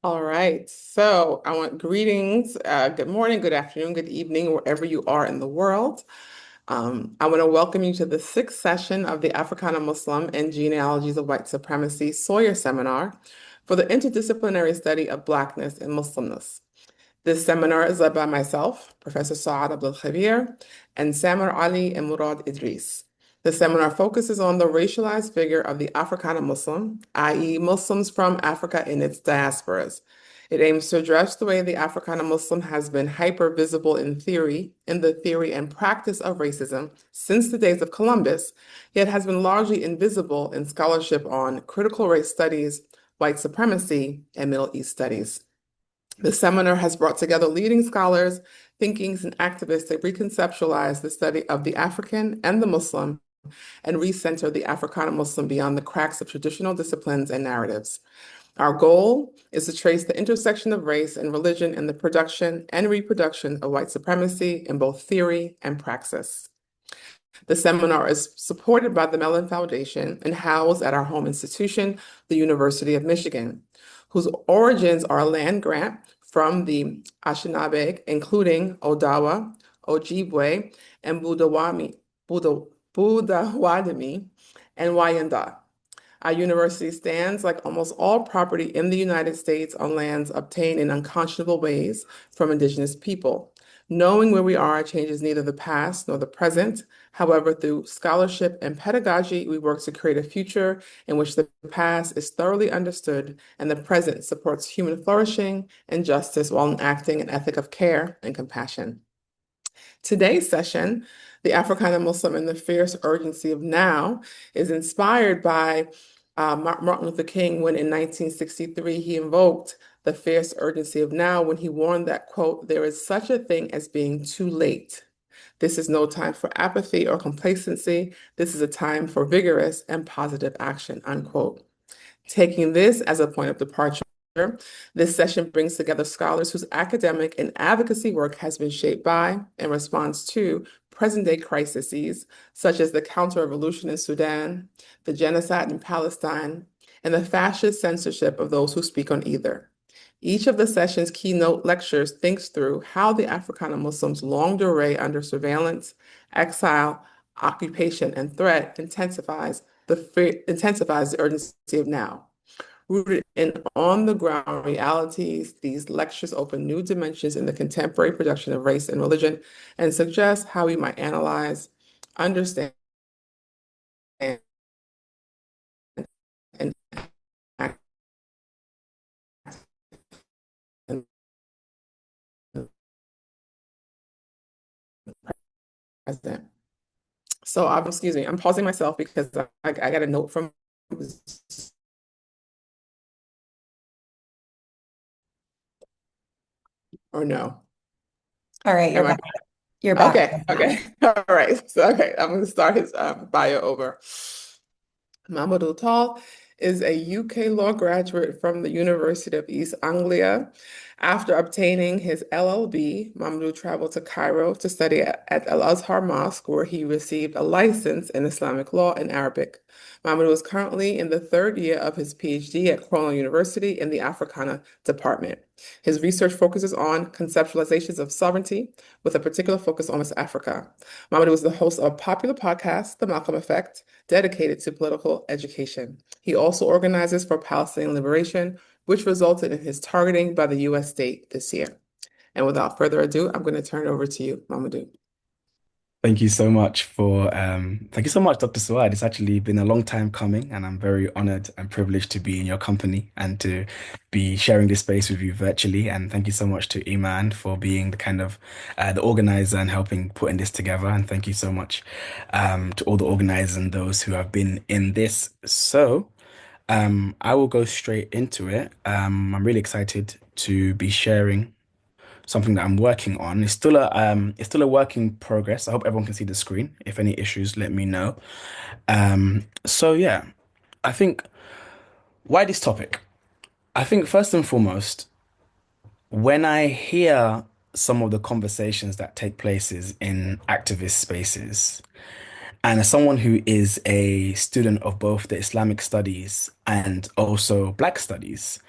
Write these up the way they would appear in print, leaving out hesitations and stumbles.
All right. So I want greetings. Good morning, good afternoon, good evening, wherever you are in the world. I want to welcome you to the sixth session of the Africana Muslim and Genealogies of White Supremacy Sawyer Seminar for the interdisciplinary study of Blackness and Muslimness. This seminar is led by myself, Professor Saad Abdul Khabir, and Samar Ali and Murad Idris. The seminar focuses on the racialized figure of the Africana Muslim, i.e., Muslims from Africa in its diasporas. It aims to address the way the Africana Muslim has been hyper-visible in the theory and practice of racism since the days of Columbus, yet has been largely invisible in scholarship on critical race studies, white supremacy, and Middle East studies. The seminar has brought together leading scholars, thinkings, and activists to reconceptualize the study of the African and the Muslim and recenter the Africana Muslim beyond the cracks of traditional disciplines and narratives. Our goal is to trace the intersection of race and religion in the production and reproduction of white supremacy in both theory and praxis. The seminar is supported by the Mellon Foundation and housed at our home institution, the University of Michigan, whose origins are a land grant from the Anishinaabe, including Odawa, Ojibwe, and Budawadimi, and Wayanda. Our university stands, like almost all property in the United States, on lands obtained in unconscionable ways from Indigenous people. Knowing where we are changes neither the past nor the present. However, through scholarship and pedagogy, we work to create a future in which the past is thoroughly understood and the present supports human flourishing and justice while enacting an ethic of care and compassion. Today's session, The Africana Muslim and the Fierce Urgency of Now, is inspired by Martin Luther King when in 1963 he invoked the fierce urgency of now when he warned that, quote, there is such a thing as being too late. This is no time for apathy or complacency. This is a time for vigorous and positive action, unquote. Taking this as a point of departure, this session brings together scholars whose academic and advocacy work has been shaped by and responds to present-day crises, such as the counterrevolution in Sudan, the genocide in Palestine, and the fascist censorship of those who speak on either. Each of the session's keynote lectures thinks through how the Africana Muslims' longue durée under surveillance, exile, occupation, and threat intensifies the urgency of now. Rooted in on-the-ground realities, these lectures open new dimensions in the contemporary production of race and religion and suggest how we might analyze, understand, and act in the present. So, excuse me, I'm pausing myself because I got a note from, or no? All right, you're Am I? back. You're back. Okay, okay. All right. So, okay, I'm going to start his bio over. Momodou Taal is a UK law graduate from the University of East Anglia. After obtaining his LLB, Momodou traveled to Cairo to study at Al Azhar Mosque, where he received a license in Islamic law and Arabic. Momodou is currently in the third year of his PhD at Cornell University in the Africana department. His research focuses on conceptualizations of sovereignty, with a particular focus on West Africa. Momodou is the host of a popular podcast, The Malcolm Effect, dedicated to political education. He also organizes for Palestinian liberation, which resulted in his targeting by the US state this year. And without further ado, I'm going to turn it over to you, Momodou. Thank you so much, Dr. Suad. It's actually been a long time coming, and I'm very honored and privileged to be in your company and to be sharing this space with you virtually. And thank you so much to Iman for being the kind of the organizer and helping putting this together. And thank you so much to all the organizers and those who have been in this. I will go straight into it. I'm really excited to be sharing something that I'm working on. It's still a work in progress. I hope everyone can see the screen. If any issues, let me know. Yeah, I think why this topic? I think first and foremost, when I hear some of the conversations that take places in activist spaces, and as someone who is a student of both the Islamic studies and also Black studies,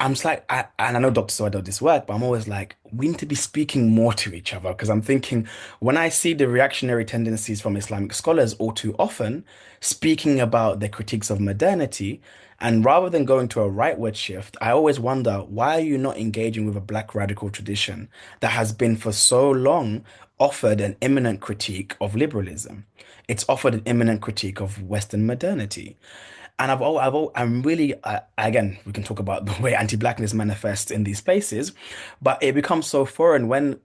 I'm just like, and I know Dr. Soy does this work, but I'm always like, we need to be speaking more to each other because I'm thinking when I see the reactionary tendencies from Islamic scholars all too often speaking about their critiques of modernity, and rather than going to a rightward shift, I always wonder, why are you not engaging with a black radical tradition that has been for so long offered an imminent critique of liberalism? It's offered an imminent critique of Western modernity. And I'm really, again, we can talk about the way anti-blackness manifests in these places, but it becomes so foreign when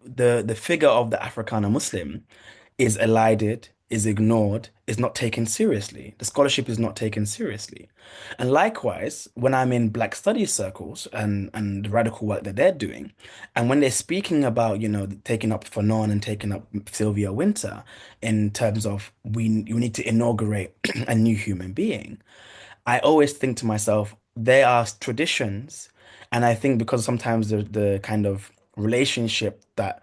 the figure of the Africana Muslim is elided, is ignored, is not taken seriously. The scholarship is not taken seriously. And likewise, when I'm in Black studies circles and the radical work that they're doing, and when they're speaking about, taking up Fanon and taking up Sylvia Winter in terms of we need to inaugurate a new human being, I always think to myself, there are traditions, and I think because sometimes the kind of relationship that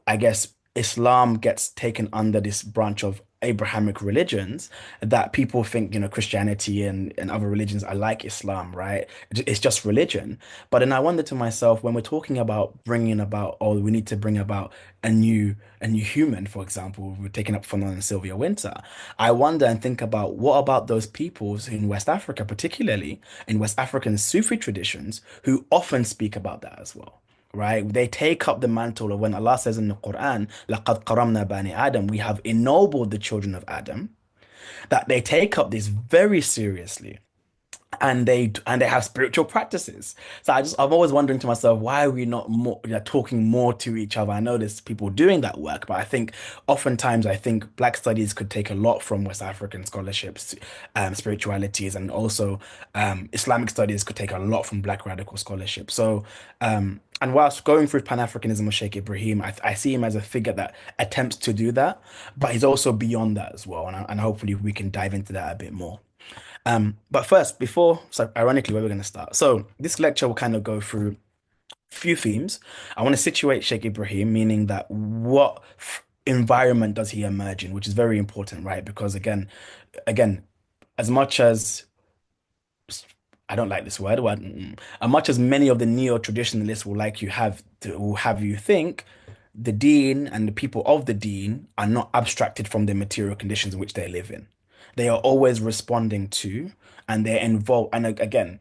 I guess Islam gets taken under this branch of Abrahamic religions that people think, Christianity and other religions are like Islam, right? It's just religion. But then I wonder to myself, when we're talking about bringing about, oh, we need to bring about a new human, for example, we're taking up Fanon and Sylvia Winter. I wonder and think about what about those peoples in West Africa, particularly in West African Sufi traditions, who often speak about that as well, right? They take up the mantle of when Allah says in the Quran, لَقَدْ قَرَمْنَا بَنِي Adam, we have ennobled the children of Adam, that they take up this very seriously and they have spiritual practices. So I'm always wondering to myself, why are we not more talking more to each other? I know there's people doing that work, but I think oftentimes I think Black studies could take a lot from West African scholarships, spiritualities, and also Islamic studies could take a lot from Black radical scholarship. So and whilst going through Pan-Africanism of Sheikh Ibrahim, I see him as a figure that attempts to do that, but he's also beyond that as well. And hopefully we can dive into that a bit more. But first, so ironically, where we're going to start. So this lecture will kind of go through a few themes. I want to situate Sheikh Ibrahim, meaning that what environment does he emerge in, which is very important, right? Because again, as much as I don't like this word, as much as many of the neo-traditionalists will have you think, the deen and the people of the deen are not abstracted from the material conditions in which they live in. They are always responding to, and they're involved. And again,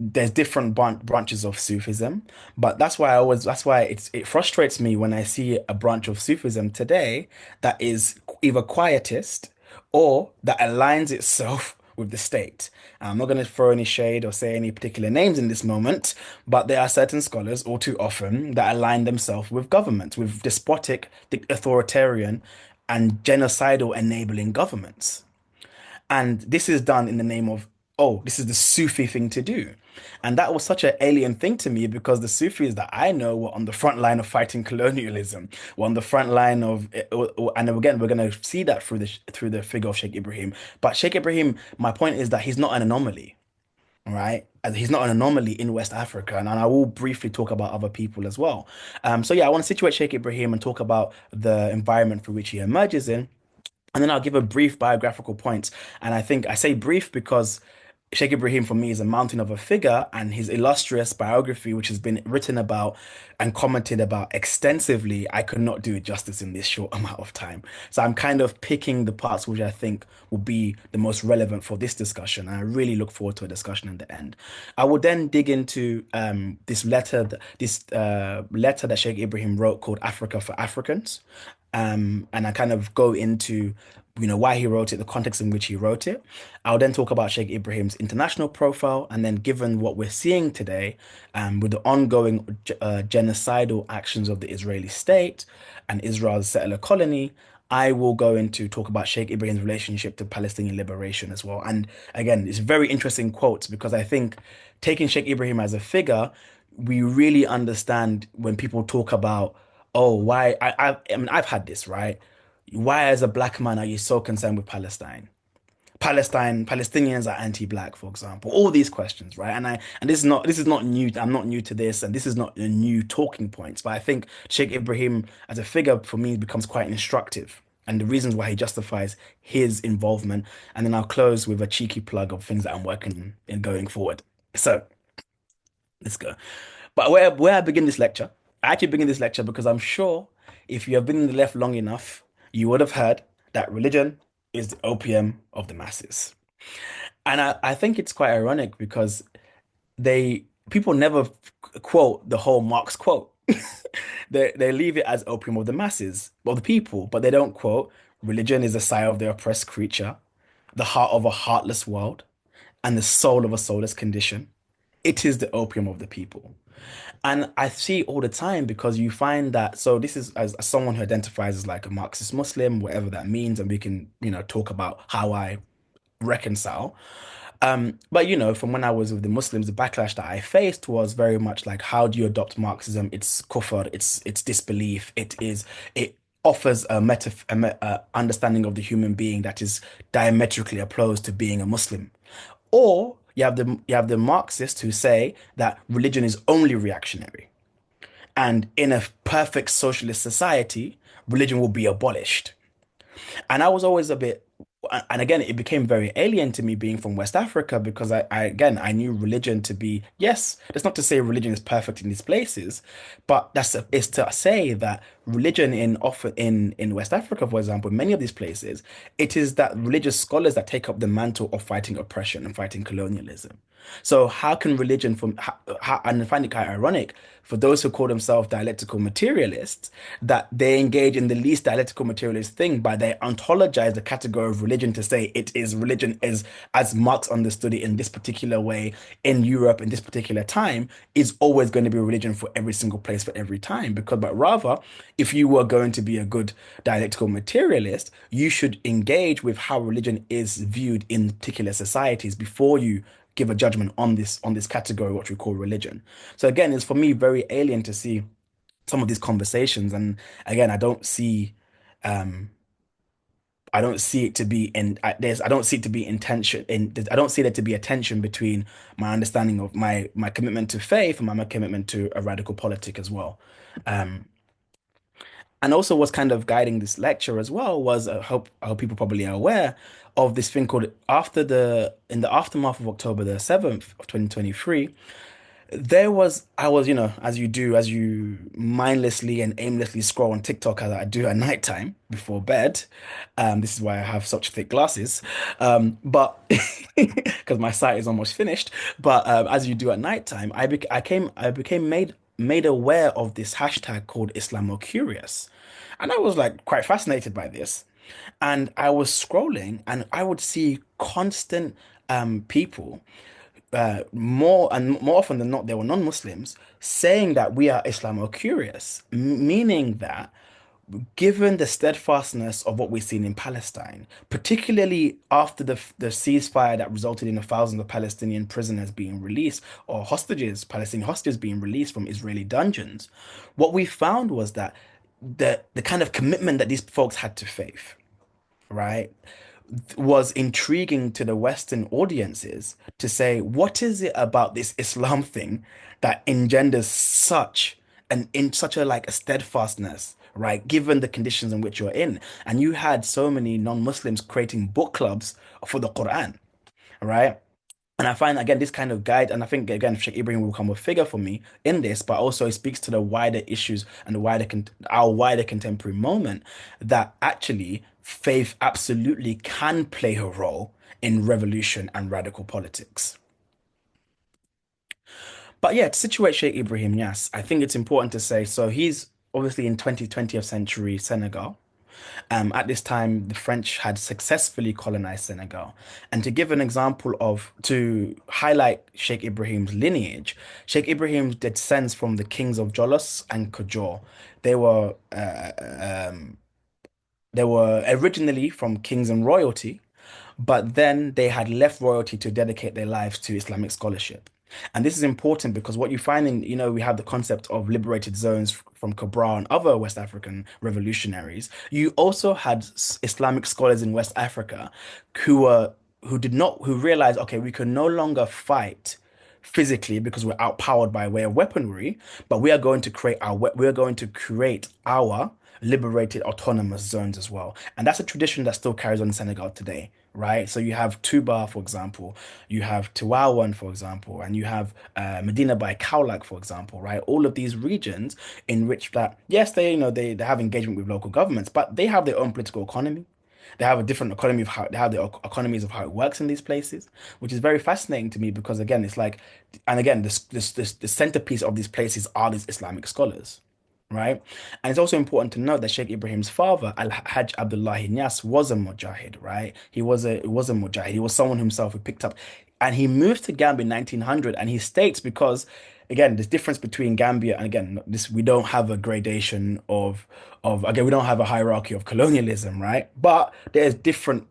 there's different branches of Sufism, but that's why it frustrates me when I see a branch of Sufism today that is either quietist or that aligns itself with the state. I'm not going to throw any shade or say any particular names in this moment, but there are certain scholars all too often that align themselves with governments, with despotic, authoritarian, and genocidal enabling governments. And this is done in the name of, oh, this is the Sufi thing to do. And that was such an alien thing to me because the Sufis that I know were on the front line of fighting colonialism, were on the front line of, and again, we're going to see that through the figure of Sheikh Ibrahim. But Sheikh Ibrahim, my point is that he's not an anomaly, right? And he's not an anomaly in West Africa, and I will briefly talk about other people as well. So yeah, I want to situate Sheikh Ibrahim and talk about the environment for which he emerges in. And then I'll give a brief biographical point. And I think I say brief because Sheikh Ibrahim for me is a mountain of a figure, and his illustrious biography, which has been written about and commented about extensively, I could not do it justice in this short amount of time. So I'm kind of picking the parts which I think will be the most relevant for this discussion. And I really look forward to a discussion in the end. I will then dig into this letter that Sheikh Ibrahim wrote called Africa for Africans. And I kind of go into, why he wrote it, the context in which he wrote it. I'll then talk about Sheikh Ibrahim's international profile, and then given what we're seeing today, with the ongoing genocidal actions of the Israeli state and Israel's settler colony, I will go into talk about Sheikh Ibrahim's relationship to Palestinian liberation as well. And again, it's very interesting quotes because I think taking Sheikh Ibrahim as a figure, we really understand when people talk about, oh, why I mean I've had this, right? Why as a black man are you so concerned with Palestine? Palestinians are anti-black, for example. All these questions, right? And this is not new. I'm not new to this, and this is not a new talking points. But I think Sheikh Ibrahim as a figure for me becomes quite instructive. And the reasons why he justifies his involvement. And then I'll close with a cheeky plug of things that I'm working in going forward. So Let's go. But where I begin this lecture, I actually begin this lecture because I'm sure if you have been in the left long enough, you would have heard that religion is the opium of the masses. And I think it's quite ironic because people never quote the whole Marx quote. They leave it as opium of the masses, of the people, but they don't quote religion is the sigh of the oppressed creature, the heart of a heartless world, and the soul of a soulless condition. It is the opium of the people. And I see all the time because you find that, so this is as someone who identifies as like a Marxist Muslim, whatever that means, and we can, talk about how I reconcile. But from when I was with the Muslims, the backlash that I faced was very much like, how do you adopt Marxism? It's kufr, it's disbelief, it offers a understanding of the human being that is diametrically opposed to being a Muslim. Or you have the Marxists who say that religion is only reactionary. And in a perfect socialist society, religion will be abolished. And I was always a bit, and again, it became very alien to me being from West Africa because again, I knew religion to be, yes, that's not to say religion is perfect in these places, but is to say that religion in West Africa, for example, many of these places, it is that religious scholars that take up the mantle of fighting oppression and fighting colonialism. So how can religion and I find it quite ironic for those who call themselves dialectical materialists that they engage in the least dialectical materialist thing by they ontologize the category of religion to say it is religion is as Marx understood it in this particular way in Europe in this particular time is always going to be religion for every single place for every time but rather if you were going to be a good dialectical materialist you should engage with how religion is viewed in particular societies before you give a judgment on this category, what we call religion. So again, it's for me very alien to see some of these conversations, and again, um, I don't see it to be I don't see it to be intention in, I don't see there to be a tension between my understanding of my commitment to faith and my commitment to a radical politic as well. Um, and also what's kind of guiding this lecture as well was I hope people probably are aware of this thing called in the aftermath of October the 7th of 2023 I was, as you do, as you mindlessly and aimlessly scroll on TikTok as I do at nighttime before bed. This is why I have such thick glasses. But because my sight is almost finished. But as you do at nighttime, I became made aware of this hashtag called Islamocurious. And I was like quite fascinated by this. And I was scrolling and I would see constant people more often than not, they were non-Muslims saying that we are Islamo-curious, meaning that given the steadfastness of what we've seen in Palestine, particularly after the ceasefire that resulted in thousands of Palestinian prisoners being released or Palestinian hostages being released from Israeli dungeons, what we found was that the kind of commitment that these folks had to faith, right? Was intriguing to the Western audiences to say, what is it about this Islam thing that engenders such a like a steadfastness, right? Given the conditions in which you're in. And you had so many non-Muslims creating book clubs for the Quran, right? And I find again this kind of guide, and I think again Sheikh Ibrahim will become a figure for me in this, but also it speaks to the wider issues and the our wider contemporary moment that actually faith absolutely can play a role in revolution and radical politics. But yeah, to situate Sheikh Ibrahim Niasse, I think it's important to say so he's obviously in 20th century Senegal. At this time, the French had successfully colonized Senegal. And to give an example to highlight Sheikh Ibrahim's lineage, Sheikh Ibrahim descends from the kings of Jolos and Kojor. They were they were originally from kings and royalty, but then they had left royalty to dedicate their lives to Islamic scholarship. And this is important because what you find we have the concept of liberated zones from Cabral and other West African revolutionaries. You also had Islamic scholars in West Africa who realized, okay, we can no longer fight physically because we're outpowered by way of weaponry, but we are going to create our liberated autonomous zones as well. And that's a tradition that still carries on in Senegal today, right? So you have Touba, for example, you have Tivaouane, for example, and you have Medina by Kaolack, for example, right? All of these regions in which that, yes, they have engagement with local governments, but they have their own political economy. They have a different economy of how they have the economies of how it works in these places, which is very fascinating to me because again, it's like, and again, this the centerpiece of these places are these Islamic scholars, right? And it's also important to note that Sheikh Ibrahim's father, Al-Hajj Abdullahi Niasse, was a mujahid, right? He was a mujahid. He was someone himself who picked up, and he moved to Gambia in 1900, and he states because. Again, there's difference between Gambia and again, this we don't have a gradation of again, we don't have a hierarchy of colonialism, right? But there's different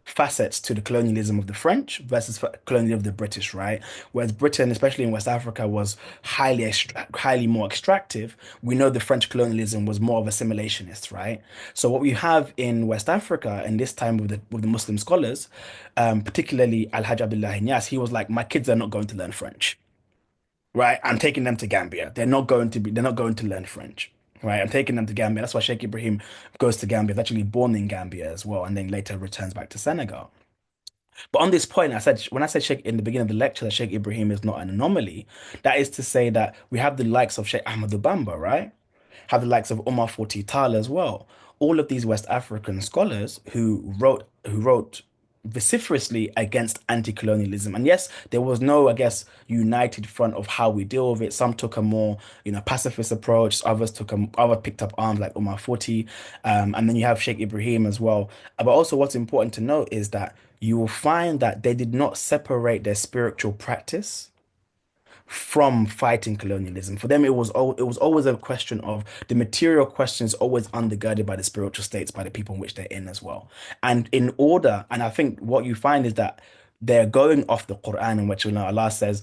facets to the colonialism of the French versus colonialism of the British, right? Whereas Britain, especially in West Africa, was highly more extractive. We know the French colonialism was more of assimilationist, right? So what we have in West Africa in this time with the Muslim scholars, particularly Al-Hajj Abdullah Niasse, he was like, my kids are not going to learn French. Right, I'm taking them to Gambia. They're not going to learn French. Right, I'm taking them to Gambia. That's why Sheikh Ibrahim goes to Gambia. He's actually born in Gambia as well, and then later returns back to Senegal. But on this point, when I said Sheikh in the beginning of the lecture that Sheikh Ibrahim is not an anomaly, that is to say that we have the likes of Sheikh Ahmadu Bamba, right? Have the likes of Omar Forty Tal as well. All of these West African scholars who wrote vociferously against anti-colonialism. And yes, there was no, I guess, united front of how we deal with it. Some took a more, pacifist approach. Others picked up arms like Omar Forty. And then you have Sheikh Ibrahim as well. But also what's important to note is that you will find that they did not separate their spiritual practice from fighting colonialism. For them, it was always a question of the material questions always undergirded by the spiritual states, by the people in which they're in as well. And I think what you find is that they're going off the Quran in which Allah says,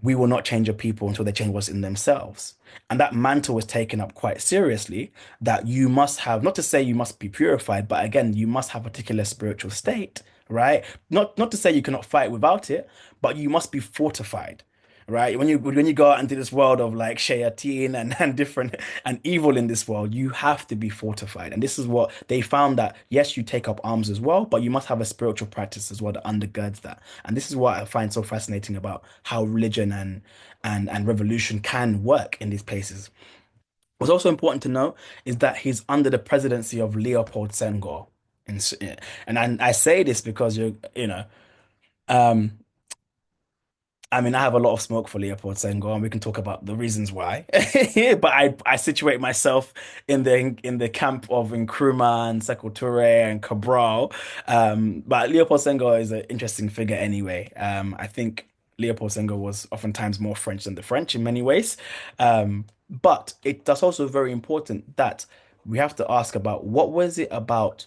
we will not change a people until they change what's in themselves. And that mantle was taken up quite seriously that you must have, not to say you must be purified, but again, you must have a particular spiritual state, right? Not to say you cannot fight without it, but you must be fortified right? When you go out into this world of like shayateen and different and evil in this world, you have to be fortified. And this is what they found that yes, you take up arms as well, but you must have a spiritual practice as well that undergirds that. And this is what I find so fascinating about how religion and revolution can work in these places. What's also important to note is that he's under the presidency of Leopold Senghor. And I say this because um, I have a lot of smoke for Leopold Senghor, and we can talk about the reasons why. But I situate myself in the camp of Nkrumah and Sekou Touré and Cabral. But Leopold Senghor is an interesting figure anyway. I think Leopold Senghor was oftentimes more French than the French in many ways. But that's also very important that we have to ask about what was it about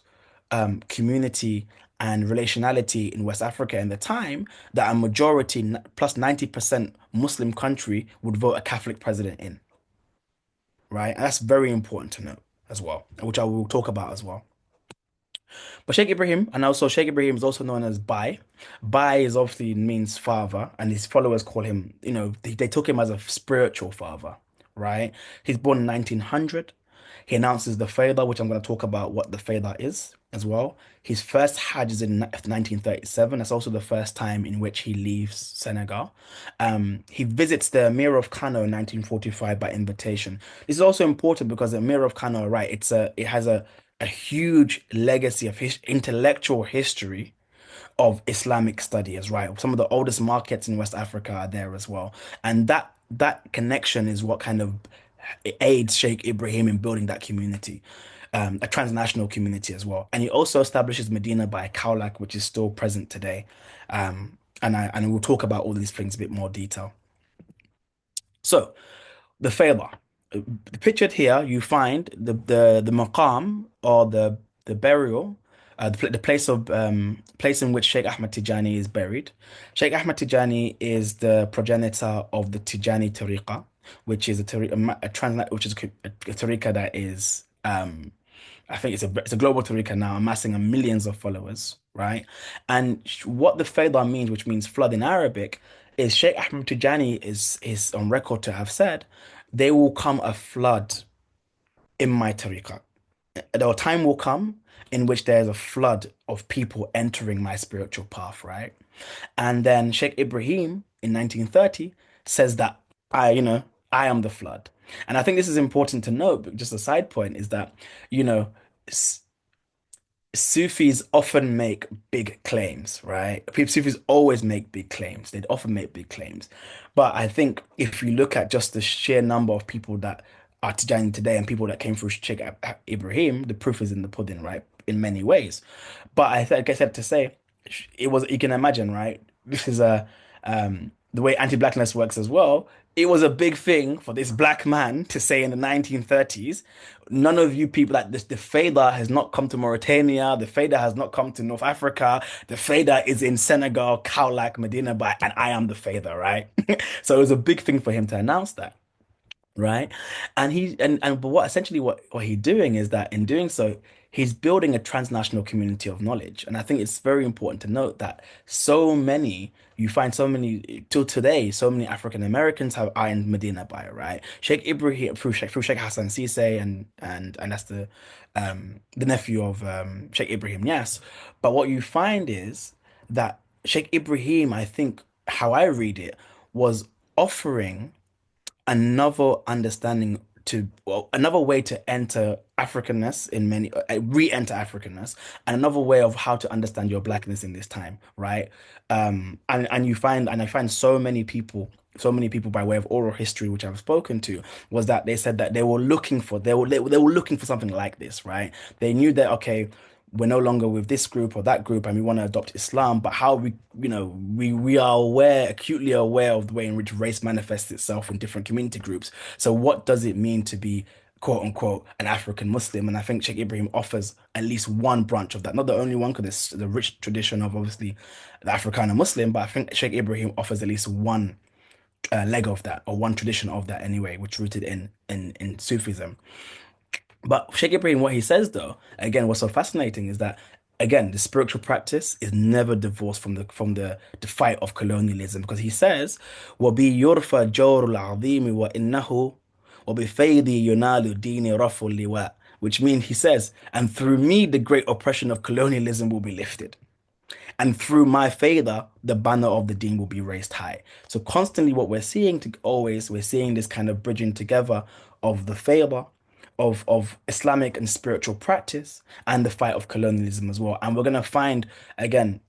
community and relationality in West Africa in the time that a majority plus 90% Muslim country would vote a Catholic president in, right? And that's very important to note as well, which I will talk about as well. But Sheikh Ibrahim, and also Sheikh Ibrahim is also known as Bai. Bai is obviously means father, and his followers call him, they took him as a spiritual father, right? He's born in 1900. He announces the Fayda, which I'm going to talk about what the Fayda is as well. His first Hajj is in 1937. That's also the first time in which he leaves Senegal. He visits the Emir of Kano in 1945 by invitation. This is also important because the Emir of Kano, right, it has a huge legacy of his intellectual history of Islamic study as right. Some of the oldest markets in West Africa are there as well. And that connection is what kind of aids Sheikh Ibrahim in building that community, a transnational community as well. And he also establishes Medina by Kaolack, which is still present today. And we'll talk about all these things a bit more detail. So the Fayda. Pictured here, you find the maqam or the burial, the place in which Sheikh Ahmad Tijani is buried. Sheikh Ahmad Tijani is the progenitor of the Tijani Tariqa, which is a tariqa, which is a tariqa that is I think it's a global tariqa now, amassing millions of followers, right? And what the Fayda means, which means flood in Arabic, is Sheikh Ahmed Tijani is on record to have said, "There will come a flood in my tariqa." the time will come in which there's a flood of people entering my spiritual path, right? And then Sheikh Ibrahim in 1930 says that I am the flood. And I think this is important to note, but just a side point is that, you know, Sufis often make big claims, right? Sufis always make big claims. They'd often make big claims. But I think if you look at just the sheer number of people that are Tijani today and people that came through Sheikh Ibrahim, the proof is in the pudding, right? In many ways. But I guess I have to say, it was, you can imagine, right? This is the way anti-blackness works as well. It was a big thing for this black man to say in the 1930s, none of you people like this, the Faida has not come to Mauritania, the Faida has not come to North Africa, the Faida is in Senegal, Kaolack, Medina Bay, and I am the Faida, right? So it was a big thing for him to announce that. Right. And but what essentially what he's doing is that in doing so, he's building a transnational community of knowledge. And I think it's very important to note that you find so many till today, so many African Americans have are in Medina Bay, right? Sheikh Ibrahim through Sheikh Hassan Sise and that's the nephew of Sheikh Ibrahim Niasse. But what you find is that Sheikh Ibrahim, I think how I read it, was offering another understanding to well, another way to enter Africanness in many re-enter Africanness and another way of how to understand your blackness in this time, right? And you find and I find so many people by way of oral history which I've spoken to was that they said that they were looking for something like this, right? They knew that okay, we're no longer with this group or that group and we want to adopt Islam, but how we are acutely aware of the way in which race manifests itself in different community groups. So what does it mean to be quote unquote an African Muslim? And I think Sheikh Ibrahim offers at least one branch of that, not the only one, because there's the rich tradition of obviously the Africana Muslim, but I think Sheikh Ibrahim offers at least one leg of that or one tradition of that anyway, which rooted in Sufism. But Sheikh Ibrahim, what he says though, again, what's so fascinating is that again, the spiritual practice is never divorced from the fight of colonialism because he says, وَبِي يُرْفَى جَوْرُ الْعَظِيمِ وَإِنَّهُ وَبِفَيْدِي يُنَالُ دِينِ رَفُ اللِّوَاءِ, which means he says, and through me the great oppression of colonialism will be lifted. And through my favor, the banner of the deen will be raised high. So constantly what we're seeing this kind of bridging together of the favor of Islamic and spiritual practice and the fight of colonialism as well. And we're gonna find again,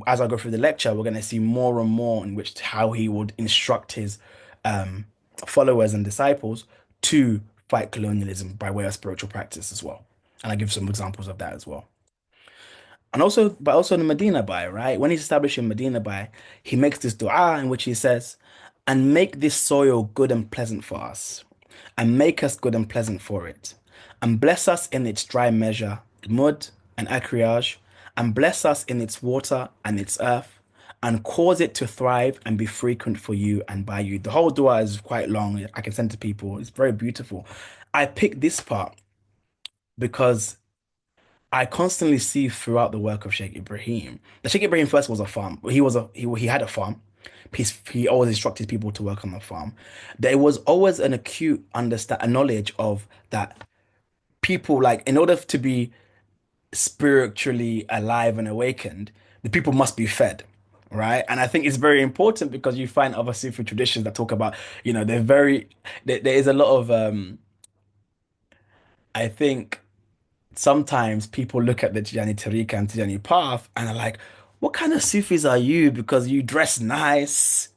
as I go through the lecture, we're gonna see more and more in which how he would instruct his um followers and disciples to fight colonialism by way of spiritual practice as well. And I give some examples of that as well. And also, but also in Medina Bay, right? When he's establishing Medina Bay, he makes this dua in which he says, and make this soil good and pleasant for us, and make us good and pleasant for it, and bless us in its dry measure, mud and acriage, and bless us in its water and its earth, and cause it to thrive and be frequent for you and by you. The whole dua is quite long. I can send to people. It's very beautiful. I picked this part because I constantly see throughout the work of Sheikh Ibrahim. The Sheikh Ibrahim first was a farm. He had a farm. He always instructed people to work on the farm. There was always an acute understand a knowledge of that people like in order to be spiritually alive and awakened, the people must be fed. Right. And I think it's very important because you find other Sufi traditions that talk about, there is a lot of I think sometimes people look at the Tijani Tariqa and Tijani path and are like, what kind of Sufis are you? Because you dress nice.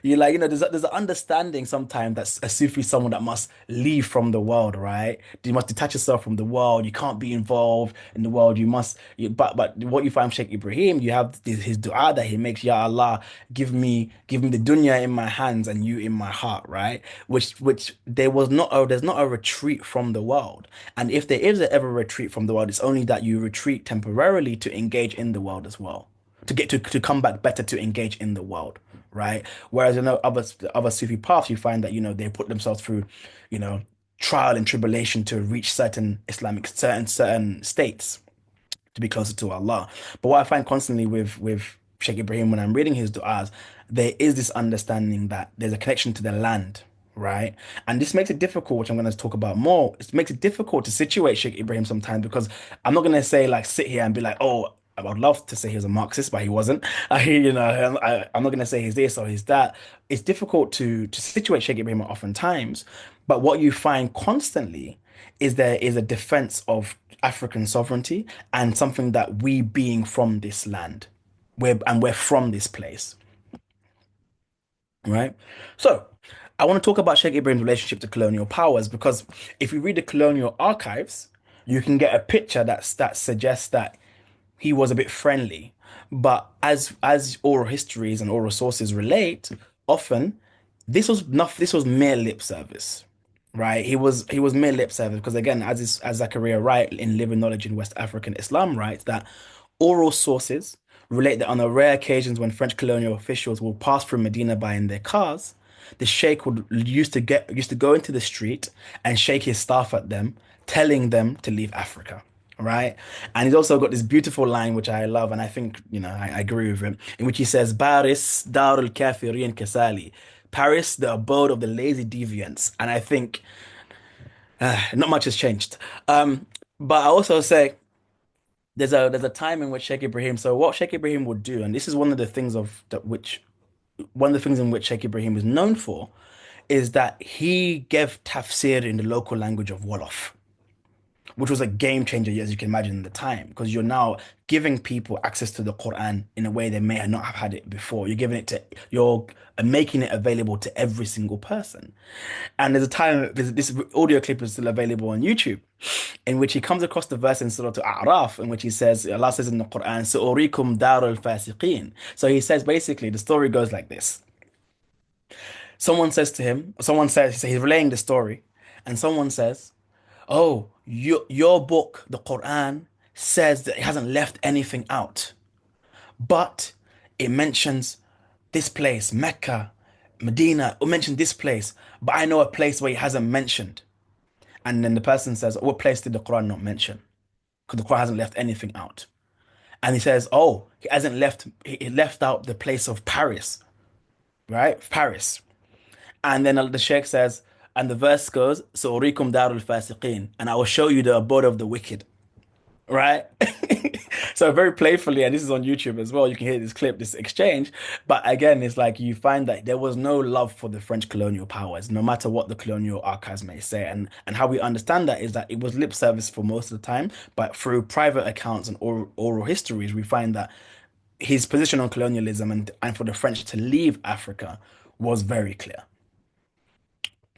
You like, there's an understanding sometimes that a Sufi is someone that must leave from the world, right? You must detach yourself from the world. You can't be involved in the world. But what you find Sheikh Ibrahim, you have his dua that he makes, Ya Allah, give me the dunya in my hands and you in my heart, right? Which there's not a retreat from the world. And if there is ever a retreat from the world, it's only that you retreat temporarily to engage in the world as well, to get to come back better to engage in the world, right? Whereas other Sufi paths, you find that they put themselves through, you know, trial and tribulation to reach certain states to be closer to Allah. But what I find constantly with Sheikh Ibrahim when I'm reading his du'as, there is this understanding that there's a connection to the land, right? And this makes it difficult, which I'm going to talk about more. It makes it difficult to situate Sheikh Ibrahim sometimes because I'm not going to say like sit here and be like, oh, I would love to say he was a Marxist, but he wasn't. I'm not going to say he's this or he's that. It's difficult to situate Sheikh Ibrahim oftentimes, but what you find constantly is there is a defense of African sovereignty and something that we being from this land, we're from this place, right? So, I want to talk about Sheikh Ibrahim's relationship to colonial powers because if you read the colonial archives, you can get a picture that suggests that he was a bit friendly. But as oral histories and oral sources relate, often this was mere lip service, right? He was mere lip service because again, as Zachariah Wright in Living Knowledge in West African Islam writes that oral sources relate that on the rare occasions when French colonial officials will pass through Medina by in their cars, the Sheikh would used to go into the street and shake his staff at them, telling them to leave Africa. Right. And he's also got this beautiful line, which I love, and I think, I agree with him, in which he says, Paris, Darul Kafirin Kasali. Paris, the abode of the lazy deviants. And I think not much has changed. But I also say there's a time in which Sheikh Ibrahim, so what Sheikh Ibrahim would do, and this is one of the things of that which one of the things in which Sheikh Ibrahim is known for, is that he gave tafsir in the local language of Wolof, which was a game changer, as you can imagine, in the time, because you're now giving people access to the Quran in a way they may not have had it before. You're making it available to every single person. And there's a time, this audio clip is still available on YouTube, in which he comes across the verse in Surah Al-A'raf, in which he says, Allah says in the Quran, سَأُرِيكُمْ دَارَ الْفَاسِقِينَ. So he says, basically, the story goes like this. Someone says, so he's relaying the story, and someone says, oh, your book, the Quran, says that it hasn't left anything out, but it mentions this place, Mecca, Medina, it mentioned this place, but I know a place where it hasn't mentioned. And then the person says, what place did the Quran not mention? Because the Quran hasn't left anything out. And he says, oh, he left out the place of Paris, right? Paris. And then the Sheikh says, and the verse goes, سأريكم دار الفاسقين, and I will show you the abode of the wicked, right? So very playfully, and this is on YouTube as well, you can hear this clip, this exchange. But again, it's like you find that there was no love for the French colonial powers, no matter what the colonial archives may say. And how we understand that is that it was lip service for most of the time, but through private accounts and oral histories, we find that his position on colonialism and for the French to leave Africa was very clear,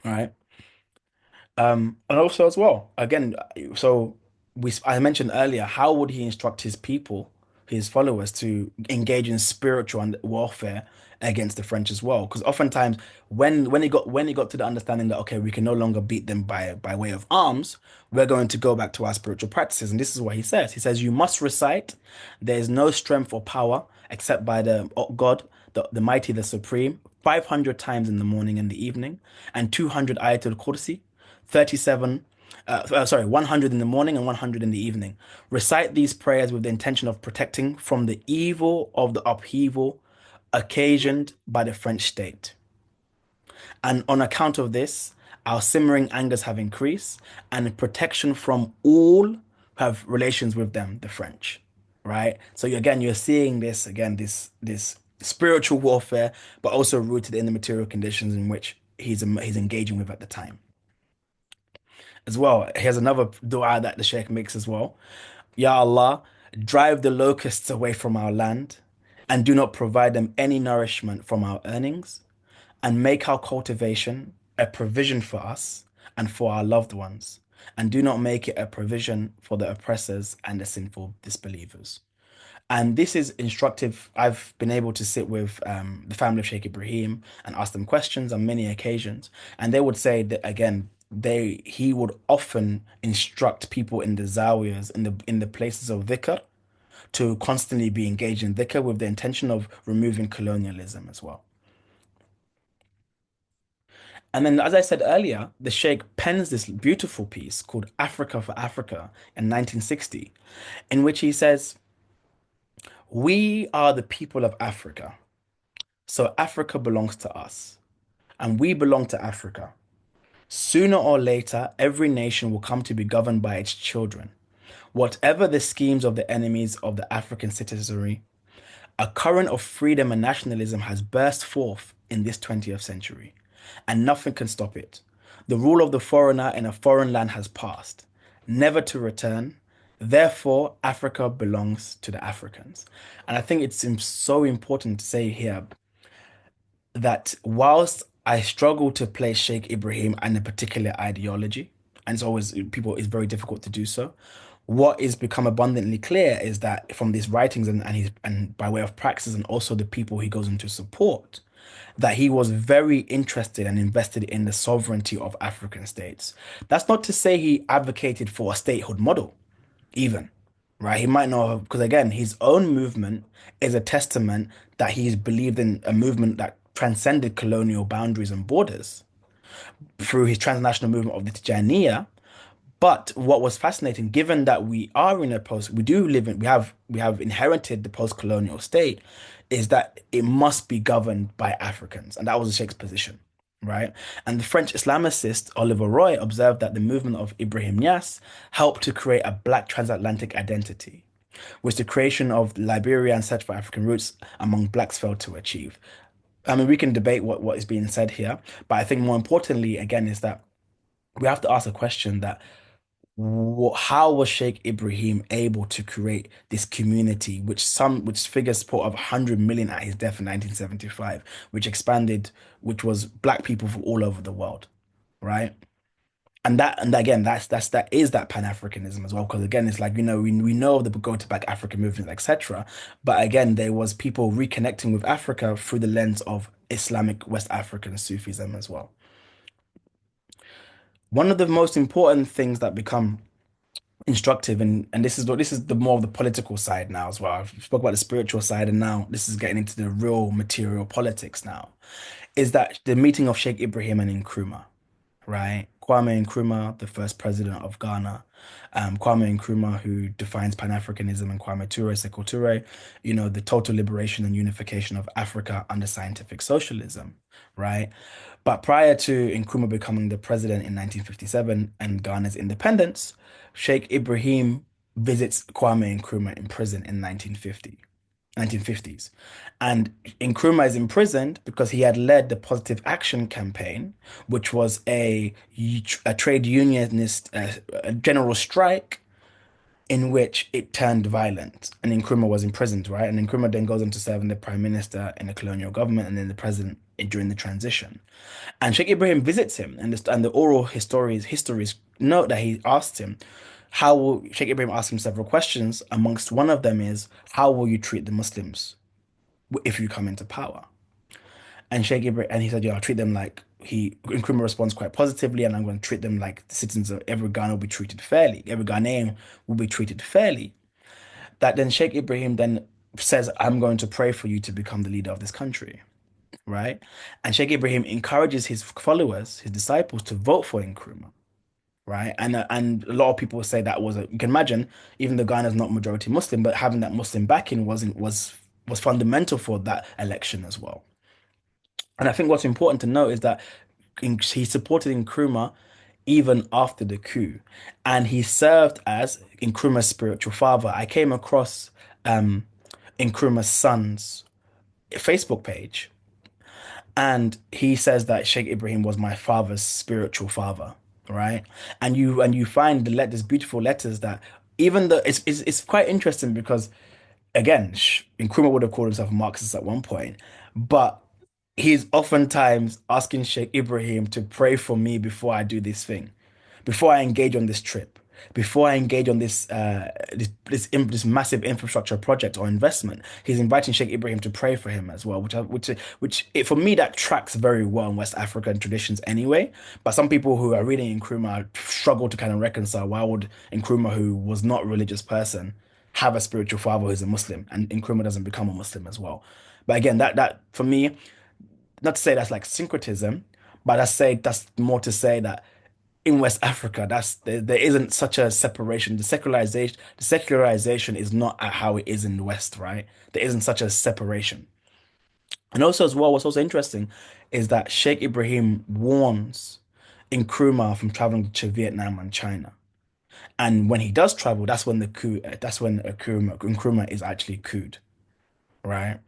right? And also as well, again, so I mentioned earlier, how would he instruct his people, his followers, to engage in spiritual and warfare against the French as well? Because oftentimes, when he got to the understanding that okay, we can no longer beat them by way of arms, we're going to go back to our spiritual practices, and this is what he says. He says, "You must recite, there is no strength or power except by the God, the mighty, the supreme." 500 times in the morning and the evening, and 200 ayatul kursi 37, 100 in the morning and 100 in the evening. Recite these prayers with the intention of protecting from the evil of the upheaval occasioned by the French state. And on account of this, our simmering angers have increased, and protection from all who have relations with them, the French. Right? So again, you're seeing this again, this spiritual warfare, but also rooted in the material conditions in which he's engaging with at the time as well. Here's another dua that the Sheikh makes as well. Ya Allah, drive the locusts away from our land and do not provide them any nourishment from our earnings, and make our cultivation a provision for us and for our loved ones, and do not make it a provision for the oppressors and the sinful disbelievers. And this is instructive. I've been able to sit with the family of Sheikh Ibrahim and ask them questions on many occasions, and they would say that again, he would often instruct people in the zawiyas, in the places of dhikr, to constantly be engaged in dhikr with the intention of removing colonialism as well. And then, as I said earlier, the Sheikh pens this beautiful piece called Africa for Africa in 1960, in which he says, we are the people of Africa. So Africa belongs to us. and we belong to Africa. Sooner or later, every nation will come to be governed by its children. Whatever the schemes of the enemies of the African citizenry, a current of freedom and nationalism has burst forth in this 20th century, and nothing can stop it. The rule of the foreigner in a foreign land has passed, never to return. Therefore, Africa belongs to the Africans. And I think it's so important to say here that whilst I struggle to place Sheikh Ibrahim and a particular ideology, and it's very difficult to do so. What is become abundantly clear is that from these writings and by way of praxis and also the people he goes into support, that he was very interested and invested in the sovereignty of African states. That's not to say he advocated for a statehood model, even, right? He might not have, because again, his own movement is a testament that he's believed in a movement that transcended colonial boundaries and borders through his transnational movement of the Tijaniya. But what was fascinating, given that we are in a post, we do live in, we have inherited the post-colonial state, is that it must be governed by Africans, and that was the Sheikh's position, right? And the French Islamicist Oliver Roy observed that the movement of Ibrahim Niasse helped to create a black transatlantic identity, which the creation of Liberia and search for African roots among blacks failed to achieve. I mean, we can debate what is being said here, but I think more importantly, again, is that we have to ask a question that how was Sheikh Ibrahim able to create this community, which figures support of 100 million at his death in 1975, which expanded, which was black people from all over the world, right? And again, that is that Pan-Africanism as well, because again, it's like, we know the go to back African movement, etc. But again, there was people reconnecting with Africa through the lens of Islamic West African Sufism as well. One of the most important things that become instructive, and this is the more of the political side now as well. I've spoke about the spiritual side, and now this is getting into the real material politics now, is that the meeting of Sheikh Ibrahim and Nkrumah, right? Kwame Nkrumah, the first president of Ghana, Kwame Nkrumah, who defines Pan-Africanism, and Kwame Ture, Sekou Toure, the total liberation and unification of Africa under scientific socialism, right? But prior to Nkrumah becoming the president in 1957 and Ghana's independence, Sheikh Ibrahim visits Kwame Nkrumah in prison in 1950s. And Nkrumah is imprisoned because he had led the Positive Action Campaign, which was a trade unionist general strike in which it turned violent. And Nkrumah was imprisoned, right? And Nkrumah then goes on to serve in the prime minister in the colonial government and then the president during the transition. And Sheikh Ibrahim visits him, and the oral histories note that he asked him, Sheikh Ibrahim asked him several questions. Amongst one of them is, how will you treat the Muslims if you come into power? And Sheikh Ibrahim, and he said, I'll treat them like Nkrumah responds quite positively, and I'm going to treat them like the citizens of every Ghana will be treated fairly. Every Ghanaian will be treated fairly. That then Sheikh Ibrahim then says, I'm going to pray for you to become the leader of this country, right? And Sheikh Ibrahim encourages his followers, his disciples, to vote for Nkrumah, right? And a lot of people say that you can imagine, even though Ghana is not majority Muslim, but having that Muslim backing was fundamental for that election as well. And I think what's important to note is that he supported Nkrumah even after the coup, and he served as Nkrumah's spiritual father. I came across Nkrumah's son's Facebook page, and he says that Sheikh Ibrahim was my father's spiritual father, right? And you find these beautiful letters that even though it's quite interesting because again, Nkrumah would have called himself a Marxist at one point, but he's oftentimes asking Sheikh Ibrahim to pray for me before I do this thing, before I engage on this trip, before I engage on this massive infrastructure project or investment. He's inviting Sheikh Ibrahim to pray for him as well, for me that tracks very well in West African traditions anyway. But some people who are reading Nkrumah struggle to kind of reconcile why would Nkrumah, who was not a religious person, have a spiritual father who's a Muslim, and Nkrumah doesn't become a Muslim as well. But again, that for me, not to say that's like syncretism, but that's more to say that in West Africa, there isn't such a separation. The secularization is not how it is in the West, right? There isn't such a separation. And also as well, what's also interesting is that Sheikh Ibrahim warns Nkrumah from traveling to Vietnam and China. And when he does travel, that's when the coup, that's when Nkrumah is actually couped, right?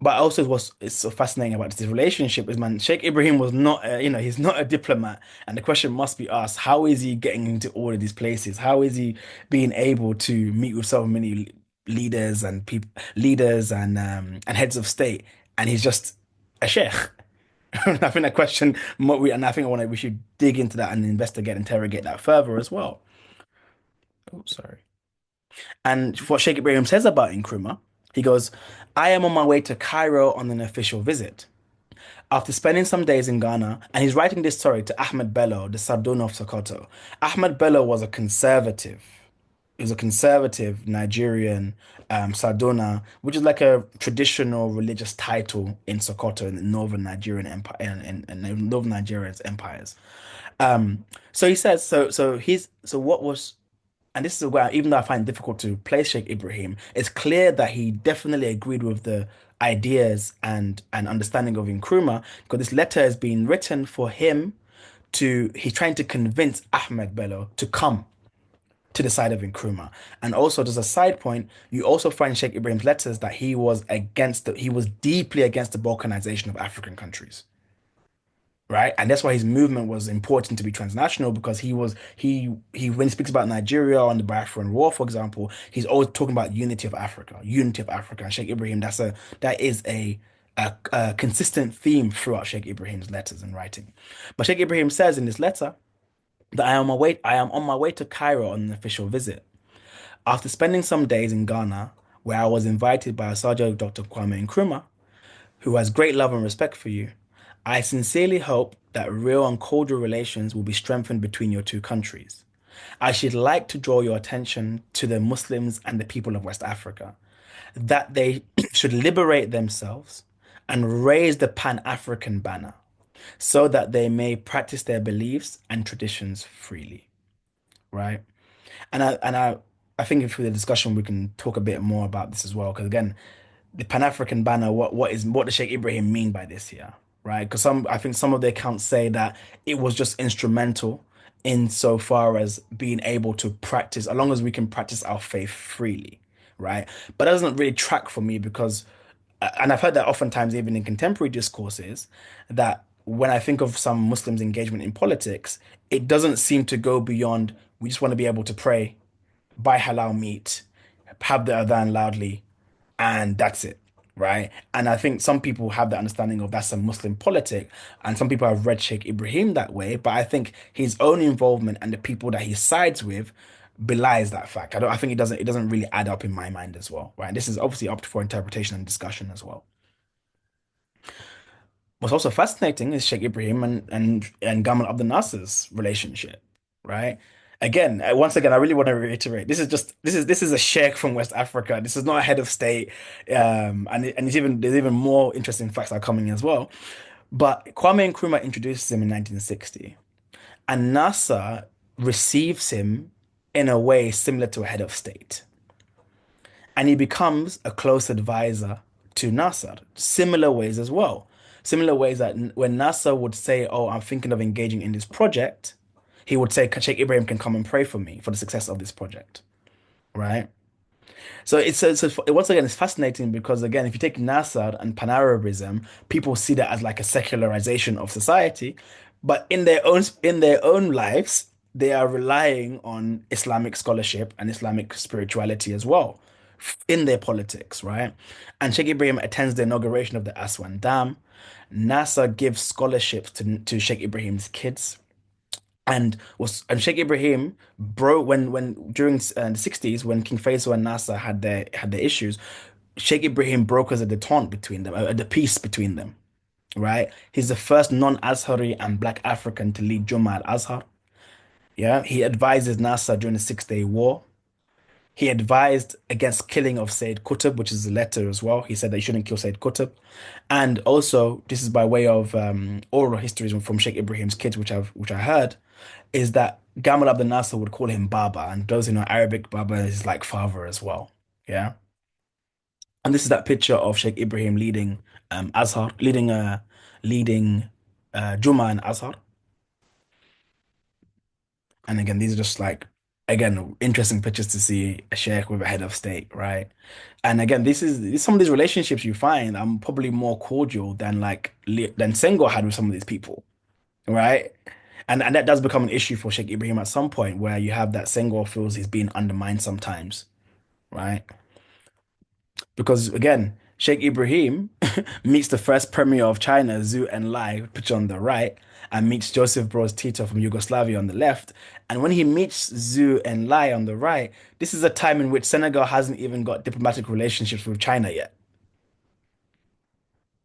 But also what's it's so fascinating about this relationship is, man, Sheikh Ibrahim was not, he's not a diplomat. And the question must be asked, how is he getting into all of these places? How is he being able to meet with so many leaders and people, leaders and heads of state? And he's just a sheikh. I think that question, and I think we should dig into that and investigate, interrogate that further as well. Oh, sorry. And what Sheikh Ibrahim says about Nkrumah, he goes, I am on my way to Cairo on an official visit. After spending some days in Ghana, and he's writing this story to Ahmed Bello, the Sardono of Sokoto. Ahmed Bello was a conservative. He was a conservative Nigerian Sardona, which is like a traditional religious title in Sokoto in the northern Nigerian empire in northern Nigeria's empires. So he says so what was, and this is where, even though I find it difficult to place Sheikh Ibrahim, it's clear that he definitely agreed with the ideas and understanding of Nkrumah, because this letter has been written for him he's trying to convince Ahmed Bello to come to the side of Nkrumah. And also, there's a side point, you also find Sheikh Ibrahim's letters that he was deeply against the balkanization of African countries. Right. And that's why his movement was important to be transnational, because he when he speaks about Nigeria on the Biafran War, for example, he's always talking about unity of Africa. And Sheikh Ibrahim, that is a consistent theme throughout Sheikh Ibrahim's letters and writing. But Sheikh Ibrahim says in this letter that I am on my way to Cairo on an official visit. After spending some days in Ghana, where I was invited by Asajio Dr. Kwame Nkrumah, who has great love and respect for you, I sincerely hope that real and cordial relations will be strengthened between your two countries. I should like to draw your attention to the Muslims and the people of West Africa, that they should liberate themselves and raise the Pan-African banner, so that they may practice their beliefs and traditions freely, right? And I think through the discussion we can talk a bit more about this as well, because again, the Pan-African banner, what does Sheikh Ibrahim mean by this here, right? Because I think some of the accounts say that it was just instrumental insofar as being able to practice, as long as we can practice our faith freely, right? But that doesn't really track for me, because, and I've heard that oftentimes even in contemporary discourses, that when I think of some Muslims' engagement in politics, it doesn't seem to go beyond, we just want to be able to pray, buy halal meat, have the adhan loudly, and that's it, right? And I think some people have the understanding of that's a Muslim politic, and some people have read Sheikh Ibrahim that way. But I think his own involvement and the people that he sides with belies that fact. I think it doesn't really add up in my mind as well, right? This is obviously up for interpretation and discussion as well. What's also fascinating is Sheikh Ibrahim and Gamal Abdel Nasser's relationship, right? Again, once again, I really want to reiterate, this is a sheikh from West Africa. This is not a head of state, and there's even more interesting facts that are coming as well. But Kwame Nkrumah introduces him in 1960, and Nasser receives him in a way similar to a head of state, and he becomes a close advisor to Nasser. Similar ways as well. Similar ways that when Nasser would say, "Oh, I'm thinking of engaging in this project," he would say, "Sheikh Ibrahim can come and pray for me for the success of this project." Right? So once again, it's fascinating, because again, if you take Nasser and Pan-Arabism, people see that as like a secularization of society, but in their own lives, they are relying on Islamic scholarship and Islamic spirituality as well in their politics, right? And Sheikh Ibrahim attends the inauguration of the Aswan Dam. Nasser gives scholarships to Sheikh Ibrahim's kids. And Sheikh Ibrahim bro when during the 60s, when King Faisal and Nasser had their issues, Sheikh Ibrahim brokers a detente between them, the peace between them, right? He's the first non-Azhari and Black African to lead Jummah al-Azhar. Yeah, he advises Nasser during the Six-Day War. He advised against killing of Sayyid Qutb, which is a letter as well. He said that you shouldn't kill Sayyid Qutb. And also, this is by way of oral histories from Sheikh Ibrahim's kids, which I heard, is that Gamal Abdel Nasser would call him Baba, and those who know Arabic, Baba is like father as well. Yeah. And this is that picture of Sheikh Ibrahim leading Azhar, leading Juma and Azhar. And again, these are just like, again, interesting pictures to see a sheikh with a head of state, right? And again, some of these relationships you find are probably more cordial than than Senghor had with some of these people, right? And that does become an issue for Sheikh Ibrahim at some point, where you have that Senghor feels he's being undermined sometimes, right? Because again, Sheikh Ibrahim meets the first premier of China, Zhu Enlai, picture on the right, and meets Joseph Broz Tito from Yugoslavia on the left. And when he meets Zhu Enlai on the right, this is a time in which Senegal hasn't even got diplomatic relationships with China yet.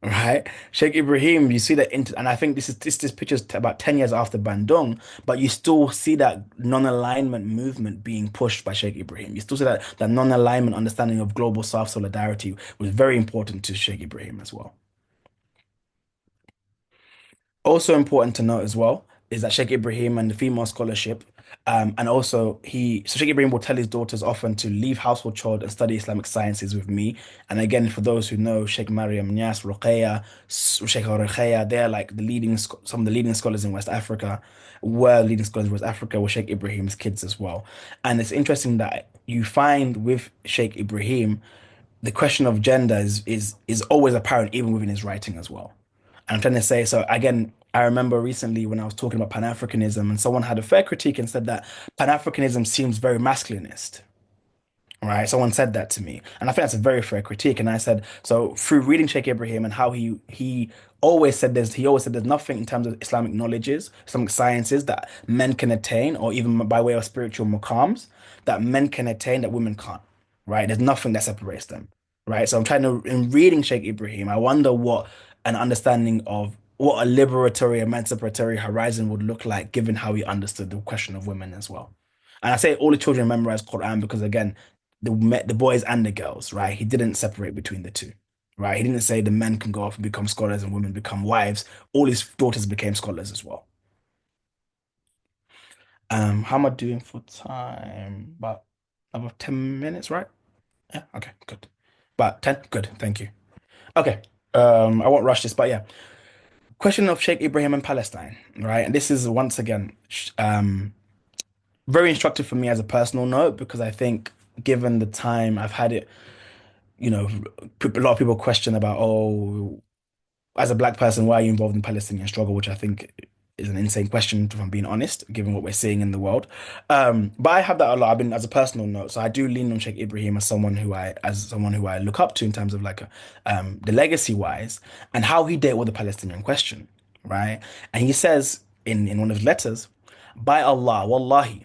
Right? Sheikh Ibrahim, you see that, and I think this picture's about 10 years after Bandung, but you still see that non-alignment movement being pushed by Sheikh Ibrahim. You still see that non-alignment understanding of global South solidarity was very important to Sheikh Ibrahim as well. Also important to note as well is that Sheikh Ibrahim and the female scholarship, and also so Sheikh Ibrahim will tell his daughters often to leave household chores and study Islamic sciences with me. And again, for those who know Sheikh Mariam Niasse, Ruqayya, Sheikh Ruqayya, they're like some of the leading scholars in West Africa, were leading scholars in West Africa, were Sheikh Ibrahim's kids as well. And it's interesting that you find with Sheikh Ibrahim, the question of gender is always apparent even within his writing as well. And I'm trying to say, so again, I remember recently when I was talking about Pan-Africanism and someone had a fair critique and said that Pan-Africanism seems very masculinist, right? Someone said that to me. And I think that's a very fair critique. And I said, so through reading Sheikh Ibrahim and how he always said there's nothing in terms of Islamic knowledges, Islamic sciences that men can attain, or even by way of spiritual maqams, that men can attain that women can't, right? There's nothing that separates them, right? So I'm trying to, in reading Sheikh Ibrahim, I wonder what an understanding of what a liberatory, emancipatory horizon would look like, given how he understood the question of women as well. And I say all the children memorize Quran because again, the boys and the girls, right? He didn't separate between the two, right? He didn't say the men can go off and become scholars and women become wives. All his daughters became scholars as well. How am I doing for time? About 10 minutes, right? Yeah, okay, good. About 10? Good, thank you. Okay. I won't rush this, but yeah. Question of Sheikh Ibrahim and Palestine, right? And this is once again very instructive for me as a personal note because I think given the time I've had it, a lot of people question about, oh, as a black person, why are you involved in Palestinian struggle? Which I think is an insane question, if I'm being honest, given what we're seeing in the world. But I have that a lot. I've been as a personal note, so I do lean on Sheikh Ibrahim as someone who I look up to in terms of the legacy wise and how he dealt with the Palestinian question, right? And he says in one of his letters, by Allah, wallahi,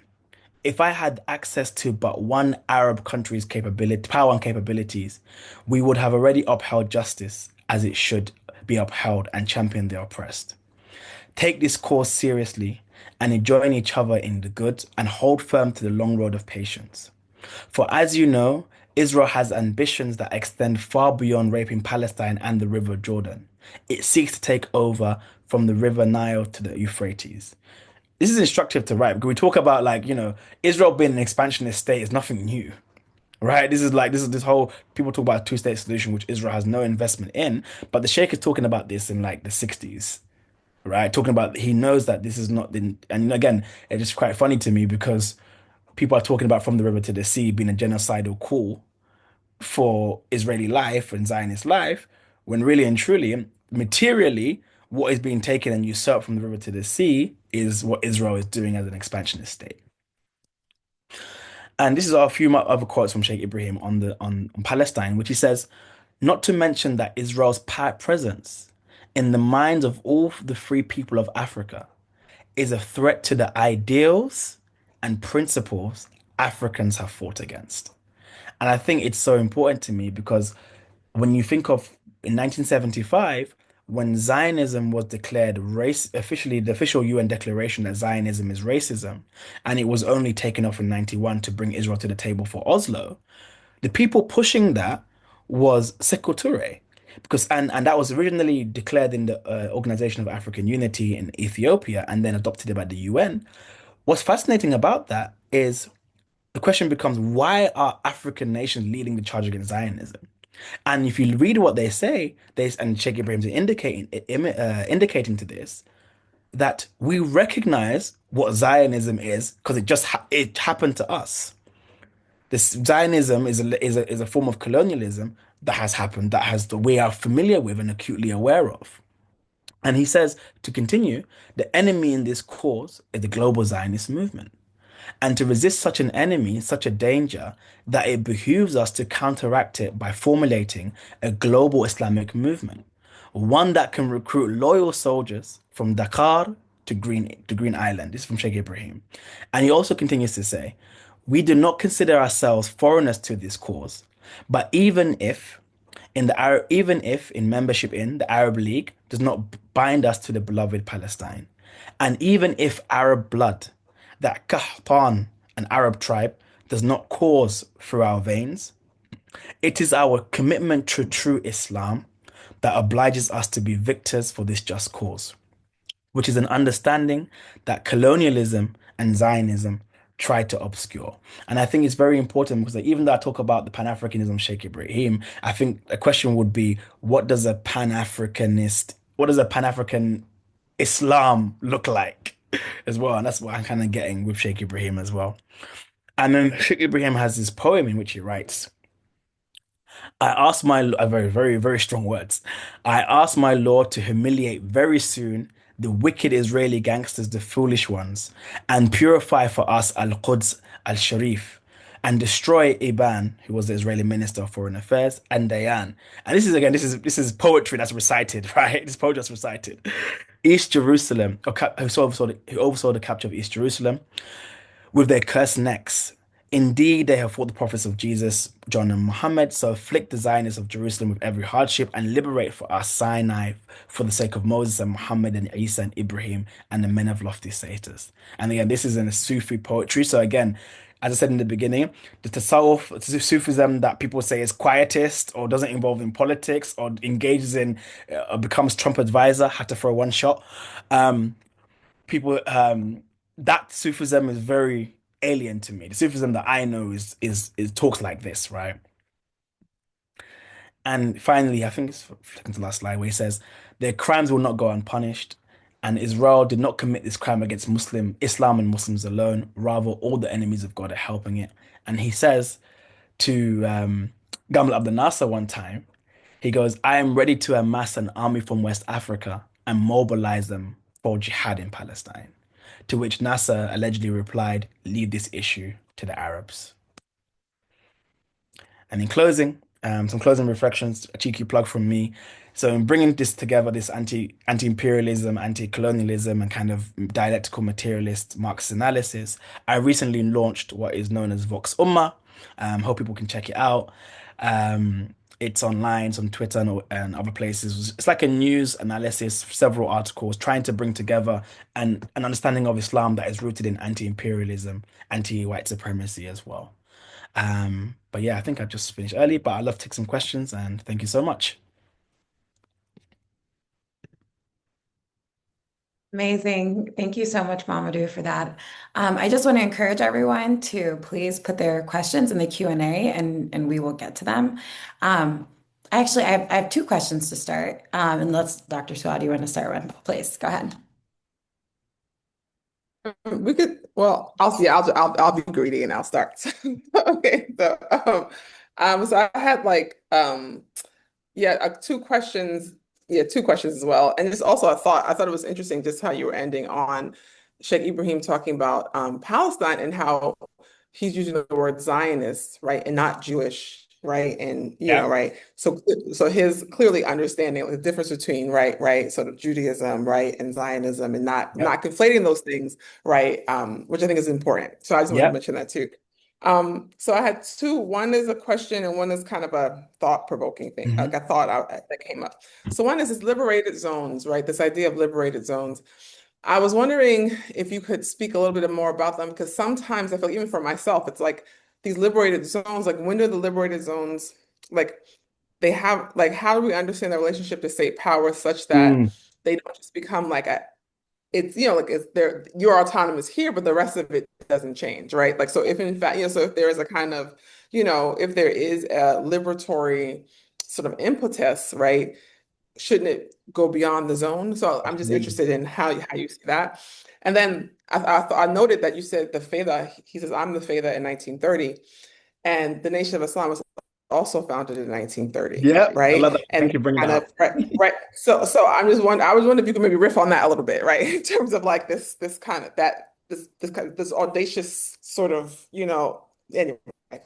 if I had access to but one Arab country's power and capabilities, we would have already upheld justice as it should be upheld and championed the oppressed. Take this cause seriously and join each other in the good and hold firm to the long road of patience. For as you know, Israel has ambitions that extend far beyond raping Palestine and the River Jordan. It seeks to take over from the River Nile to the Euphrates. This is instructive to write because we talk about Israel being an expansionist state is nothing new, right? This whole people talk about a two-state solution which Israel has no investment in, but the Sheikh is talking about this in like the 60s, right? Talking about he knows that this is not the and again it's just quite funny to me because people are talking about from the river to the sea being a genocidal call for Israeli life and Zionist life, when really and truly, materially, what is being taken and usurped from the river to the sea is what Israel is doing as an expansionist state. And this is a few other quotes from Sheikh Ibrahim on Palestine, which he says, not to mention that Israel's presence in the minds of all the free people of Africa is a threat to the ideals and principles Africans have fought against. And I think it's so important to me because when you think of in 1975, when Zionism was declared officially, the official UN declaration that Zionism is racism, and it was only taken off in 91 to bring Israel to the table for Oslo, the people pushing that was Sekou Touré. And that was originally declared in the Organization of African Unity in Ethiopia and then adopted by the UN. What's fascinating about that is the question becomes why are African nations leading the charge against Zionism? And if you read what they say, and Sheikh Ibrahim's indicating to this, that we recognize what Zionism is because it happened to us. This Zionism is a form of colonialism that has happened, that we are familiar with and acutely aware of. And he says, to continue, the enemy in this cause is the global Zionist movement. And to resist such an enemy, such a danger, that it behooves us to counteract it by formulating a global Islamic movement, one that can recruit loyal soldiers from Dakar to Green Island. This is from Sheikh Ibrahim. And he also continues to say, we do not consider ourselves foreigners to this cause, but even if in membership in the Arab League does not bind us to the beloved Palestine, and even if Arab blood, that Qahtan, an Arab tribe, does not course through our veins, it is our commitment to true Islam that obliges us to be victors for this just cause, which is an understanding that colonialism and Zionism try to obscure. And I think it's very important because even though I talk about the Pan-Africanism Sheikh Ibrahim, I think a question would be, what does a Pan-African Islam look like as well? And that's what I'm kind of getting with Sheikh Ibrahim as well. And then Sheikh Ibrahim has this poem in which he writes, I asked very, very, very strong words. I asked my Lord to humiliate very soon the wicked Israeli gangsters, the foolish ones, and purify for us Al-Quds al-Sharif, and destroy Iban, who was the Israeli Minister of Foreign Affairs, and Dayan. And this is again, this is poetry that's recited, right? This poetry that's recited. East Jerusalem, who oversaw the capture of East Jerusalem, with their cursed necks. Indeed, they have fought the prophets of Jesus, John, and Muhammad, so afflict the Zionists of Jerusalem with every hardship and liberate for us Sinai for the sake of Moses and Muhammad and Isa and Ibrahim and the men of lofty status. And again, this is in a Sufi poetry. So again, as I said in the beginning, the Tasawwuf, Sufism that people say is quietist or doesn't involve in politics or engages in, becomes Trump advisor, had to throw one shot. People That Sufism is very alien to me. The Sufism that I know is talks like this, right? And finally, I think it's flicking to the last slide where he says, their crimes will not go unpunished, and Israel did not commit this crime against Islam and Muslims alone. Rather, all the enemies of God are helping it. And he says to Gamal Abdel Nasser one time, he goes, I am ready to amass an army from West Africa and mobilize them for jihad in Palestine. To which Nasser allegedly replied, leave this issue to the Arabs. And in closing, some closing reflections, a cheeky plug from me. So in bringing this together, this anti-imperialism, anti-colonialism, and kind of dialectical materialist Marxist analysis, I recently launched what is known as Vox Umma. Hope people can check it out. It's online, it's on Twitter and other places. It's like a news analysis, several articles trying to bring together an understanding of Islam that is rooted in anti-imperialism, anti-white supremacy as well. But yeah, I think I just finished early, but I'd love to take some questions and thank you so much. Amazing. Thank you so much, Momodou, for that. I just want to encourage everyone to please put their questions in the Q&A and we will get to them. I have two questions to start. And Dr. Suad, you want to start one, please? Go ahead. We could, well, I'll be greedy and I'll start. Okay, so I had two questions. Yeah, two questions as well. And just also I thought it was interesting just how you were ending on Sheikh Ibrahim talking about Palestine and how he's using the word Zionist, right, and not Jewish, right? And Yeah. right. So his clearly understanding the difference between right, sort of Judaism, right, and Zionism, and not conflating those things, right? Which I think is important. So I just wanted to Yeah. mention that too. So I had two. One is a question, and one is kind of a thought-provoking thing, like a thought that came up. So one is this liberated zones, right? This idea of liberated zones. I was wondering if you could speak a little bit more about them, because sometimes I feel, even for myself, it's like these liberated zones, like when do the liberated zones, like they have, like how do we understand the relationship to state power such that Mm. they don't just become like it's, like it's there, you're autonomous here, but the rest of it doesn't change, right? Like, so if in fact, so if there is a kind of, if there is a liberatory sort of impetus, right? Shouldn't it go beyond the zone? So I'm just Absolutely. interested in how you see that. And then I noted that you said the Fayda, he says, I'm the Fayda in 1930. And the Nation of Islam was also founded in 1930, Yeah, I right? love that. And Thank you for bringing that kind of up. right. So I was wondering if you could maybe riff on that a little bit, right? In terms of like this kind of that this kind of this audacious sort of, anyway.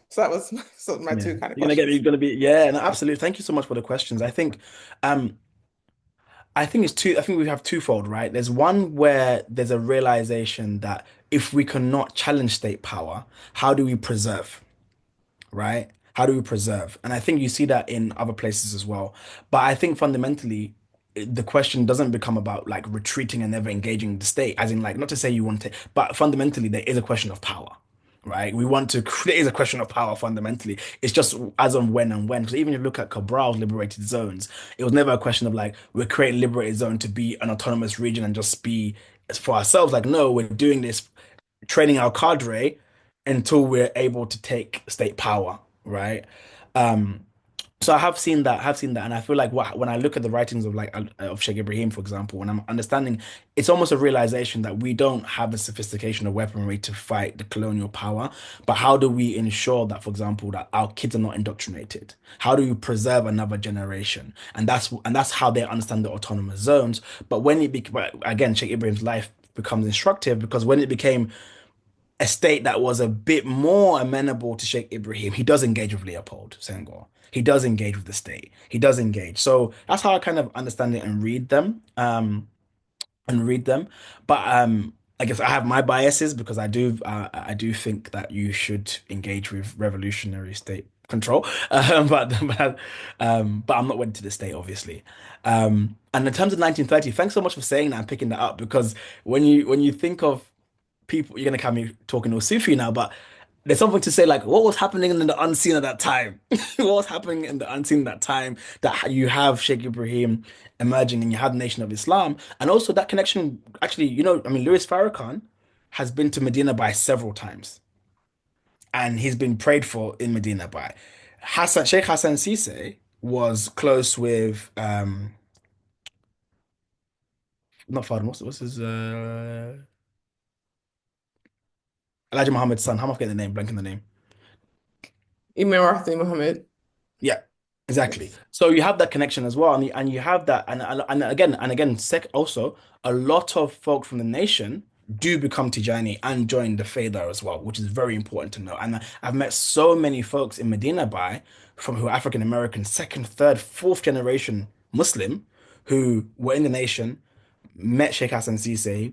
So that was so my Yeah, two kind of you're questions. gonna be, yeah, no, absolutely. Thank you so much for the questions. Um, I think it's two. I think we have twofold, right? There's one where there's a realization that if we cannot challenge state power, how do we preserve? Right? How do we preserve? And I think you see that in other places as well. But I think fundamentally, the question doesn't become about like retreating and never engaging the state, as in like not to say you want to, but fundamentally there is a question of power, right? We want to create a question of power fundamentally. It's just as and when. Because even if you look at Cabral's liberated zones, it was never a question of like we're creating liberated zone to be an autonomous region and just be for ourselves. Like, no, we're doing this training our cadre until we're able to take state power, right? Um, so have seen that, and I feel like when I look at the writings of like of Sheikh Ibrahim, for example, when I'm understanding, it's almost a realization that we don't have the sophistication of weaponry to fight the colonial power, but how do we ensure that, for example, that our kids are not indoctrinated? How do we preserve another generation? And that's how they understand the autonomous zones. But but again, Sheikh Ibrahim's life becomes instructive because when it became a state that was a bit more amenable to Sheikh Ibrahim, he does engage with Leopold Senghor. He does engage with the state. He does engage. So that's how I kind of understand it and read them. But I guess I have my biases because I do think that you should engage with revolutionary state control. But I'm not wedded to the state, obviously. And in terms of 1930, thanks so much for saying that and picking that up because when you think of people, you're gonna come me talking all Sufi now, but there's something to say like what was happening in the unseen at that time? What was happening in the unseen at that time that you have Sheikh Ibrahim emerging and you have the Nation of Islam, and also that connection. Actually, I mean, Louis Farrakhan has been to Medina by several times, and he's been prayed for in Medina by Sheikh Hassan Sise was close with not Farid, what's his Elijah Muhammad's son. How am I forgetting the name? Blanking the name. Imam Arthur Muhammad. Yeah, exactly. Yes. So you have that connection as well, and you have that, and again, also a lot of folk from the nation do become Tijani and join the Faida as well, which is very important to know. And I've met so many folks in Medina by from who are African American, second, third, fourth generation Muslim, who were in the nation, met Sheikh Hassan Sise,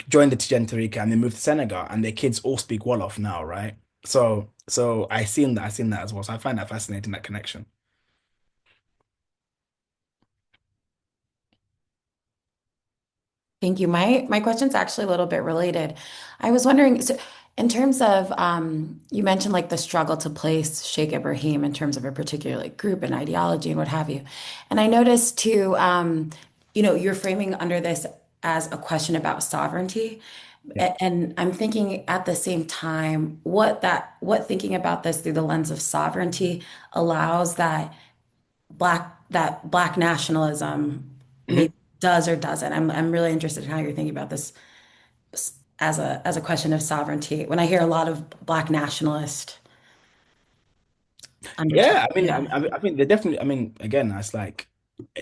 joined the Tijan Tariqa and they moved to Senegal and their kids all speak Wolof now, right? So I seen that as well. So I find that fascinating, that connection. Thank you. My question's actually a little bit related. I was wondering, so in terms of you mentioned like the struggle to place Sheikh Ibrahim in terms of a particular like group and ideology and what have you. And I noticed too, you're framing under this as a question about sovereignty. Yeah. And I'm thinking at the same time, what thinking about this through the lens of sovereignty allows that black nationalism maybe Mhm. does or doesn't. I'm really interested in how you're thinking about this as a question of sovereignty. When I hear a lot of black nationalist undertone, Yeah, I mean, yeah. I think they're definitely. I mean, again, it's like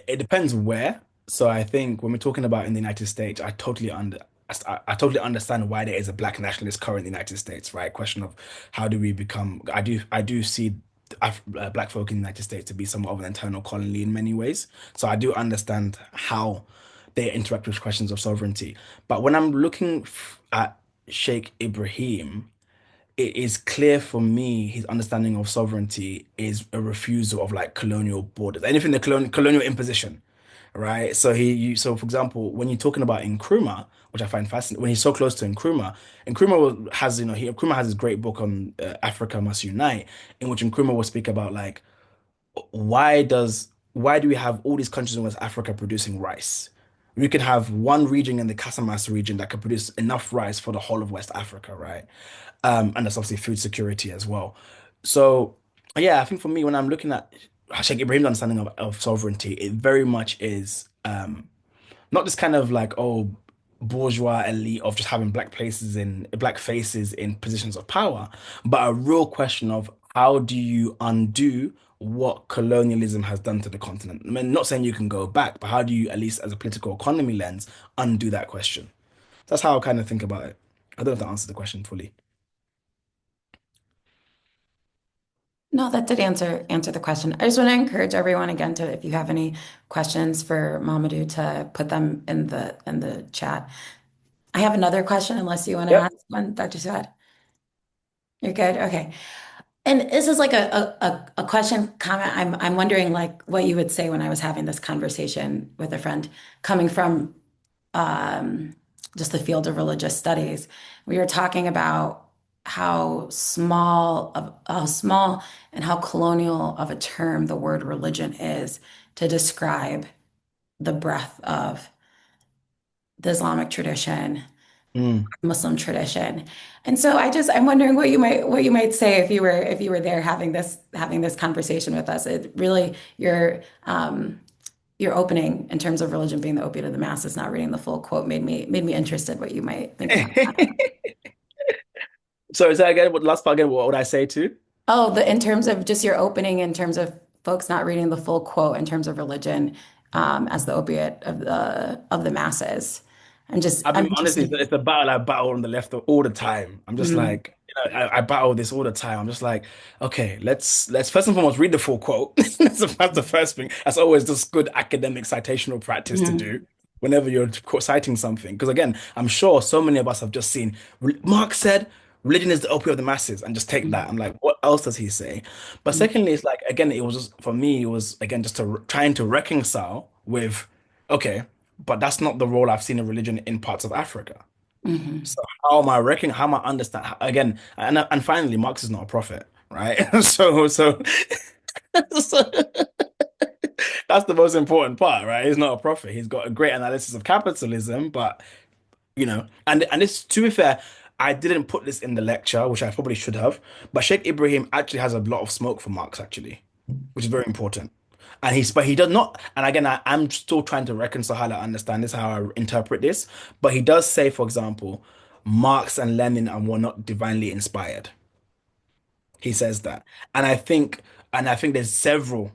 it depends where. So I think when we're talking about in the United States, I totally understand why there is a black nationalist current in the United States, right? Question of how do we become? I do see black folk in the United States to be somewhat of an internal colony in many ways. So I do understand how they interact with questions of sovereignty. But when I'm looking at Sheikh Ibrahim, it is clear for me his understanding of sovereignty is a refusal of like colonial borders, anything the colonial imposition, right? So for example, when you're talking about Nkrumah, which I find fascinating, when he's so close to Nkrumah has Nkrumah has this great book on Africa Must Unite, in which Nkrumah will speak about like why do we have all these countries in West Africa producing rice? We could have one region in the Casamas region that could produce enough rice for the whole of West Africa, right? And that's obviously food security as well. So yeah, I think for me, when I'm looking at Sheikh Ibrahim's understanding of sovereignty, it very much is not this kind of like, oh, bourgeois elite of just having black faces in positions of power, but a real question of how do you undo what colonialism has done to the continent? I mean, not saying you can go back, but how do you, at least as a political economy lens, undo that question? That's how I kind of think about it. I don't know if that answers the question fully. No, that did answer the question. I just want to encourage everyone again to, if you have any questions for Mamadou, to put them in the chat. I have another question, unless you want to Yep. ask one, Dr. Suad. You're good? Okay. And this is like a question, comment. I'm wondering like what you would say when I was having this conversation with a friend coming from um, just the field of religious studies. We were talking about how small and how colonial of a term the word religion is to describe the breadth of the Islamic tradition, Mm. Muslim tradition. And so I'm wondering what you might say if you were there having this conversation with us. It really your opening in terms of religion being the opiate of the masses, not reading the full quote made me interested what you might think about that. So is that again, what last part again, what would I say too? Oh, in terms of just your opening in terms of folks not reading the full quote in terms of religion as the opiate of the masses. I'll I'm be honest, interested. it's a battle I battle on the left all the time. I'm just Mhm. like, I battle this all the time. I'm just like, okay, let's first and foremost read the full quote. That's the first thing. That's always just good academic citational practice to Mhm. do whenever you're citing something. Because again, I'm sure so many of us have just seen Marx said religion is the opiate of the masses, and just take that. Mhm. I'm like, what else does he say? But secondly, it's like again, it was just for me, it was again just to trying to reconcile with, okay. But that's not the role I've seen in religion in parts of Africa. Mhm. So how am I understand again? And finally, Marx is not a prophet, right? So that's the most important part, right? He's not a prophet. He's got a great analysis of capitalism, but and this, to be fair, I didn't put this in the lecture, which I probably should have. But Sheikh Ibrahim actually has a lot of smoke for Marx, actually, which is very important. But he does not. And again, I'm still trying to reconcile how I understand this, how I interpret this. But he does say, for example, Marx and Lenin were not divinely inspired. He says that, and I think there's several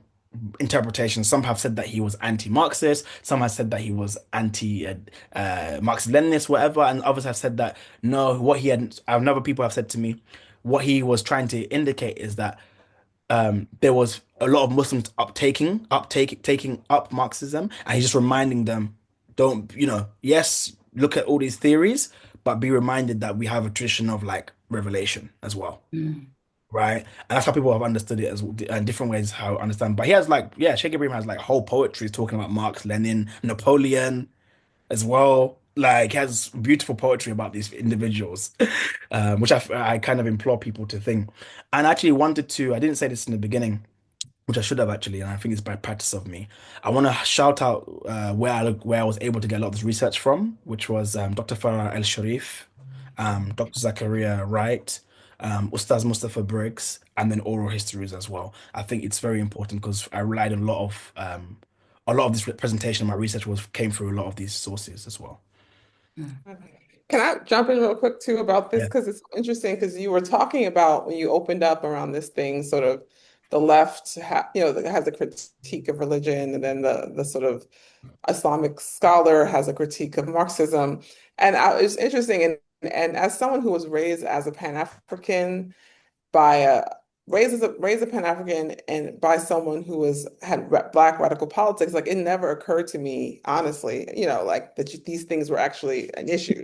interpretations. Some have said that he was anti-Marxist. Some have said that he was Marxist-Leninist, whatever. And others have said that no, what he had. Another people have said to me, what he was trying to indicate is that there was a lot of Muslims taking up Marxism, and he's just reminding them, don't, yes, look at all these theories, but be reminded that we have a tradition of like revelation as well. Mhm. Right. And that's how people have understood it as different ways how I understand. But he has like, yeah, Sheikh Ibrahim has like whole poetry talking about Marx, Lenin, Napoleon as well. Like he has beautiful poetry about these individuals, which I kind of implore people to think. And I actually wanted to, I didn't say this in the beginning, which I should have actually, and I think it's by practice of me. I want to shout out where I was able to get a lot of this research from, which was Dr. Farah El Sharif, Dr. Zakaria Wright, Ustaz Mustafa Briggs, and then oral histories as well. I think it's very important because I relied on a lot of this presentation. My research was came through a lot of these sources as well. Mhm. Okay. Can I jump in real quick too about this? Yeah. Because it's interesting because you were talking about when you opened up around this thing, sort of the left, that has a critique of religion, and then the sort of Islamic scholar has a critique of Marxism. And it's interesting, and as someone who was raised as a Pan-African by a raised a Pan-African and by someone who had Black radical politics, like it never occurred to me, honestly, like that these things were actually an issue,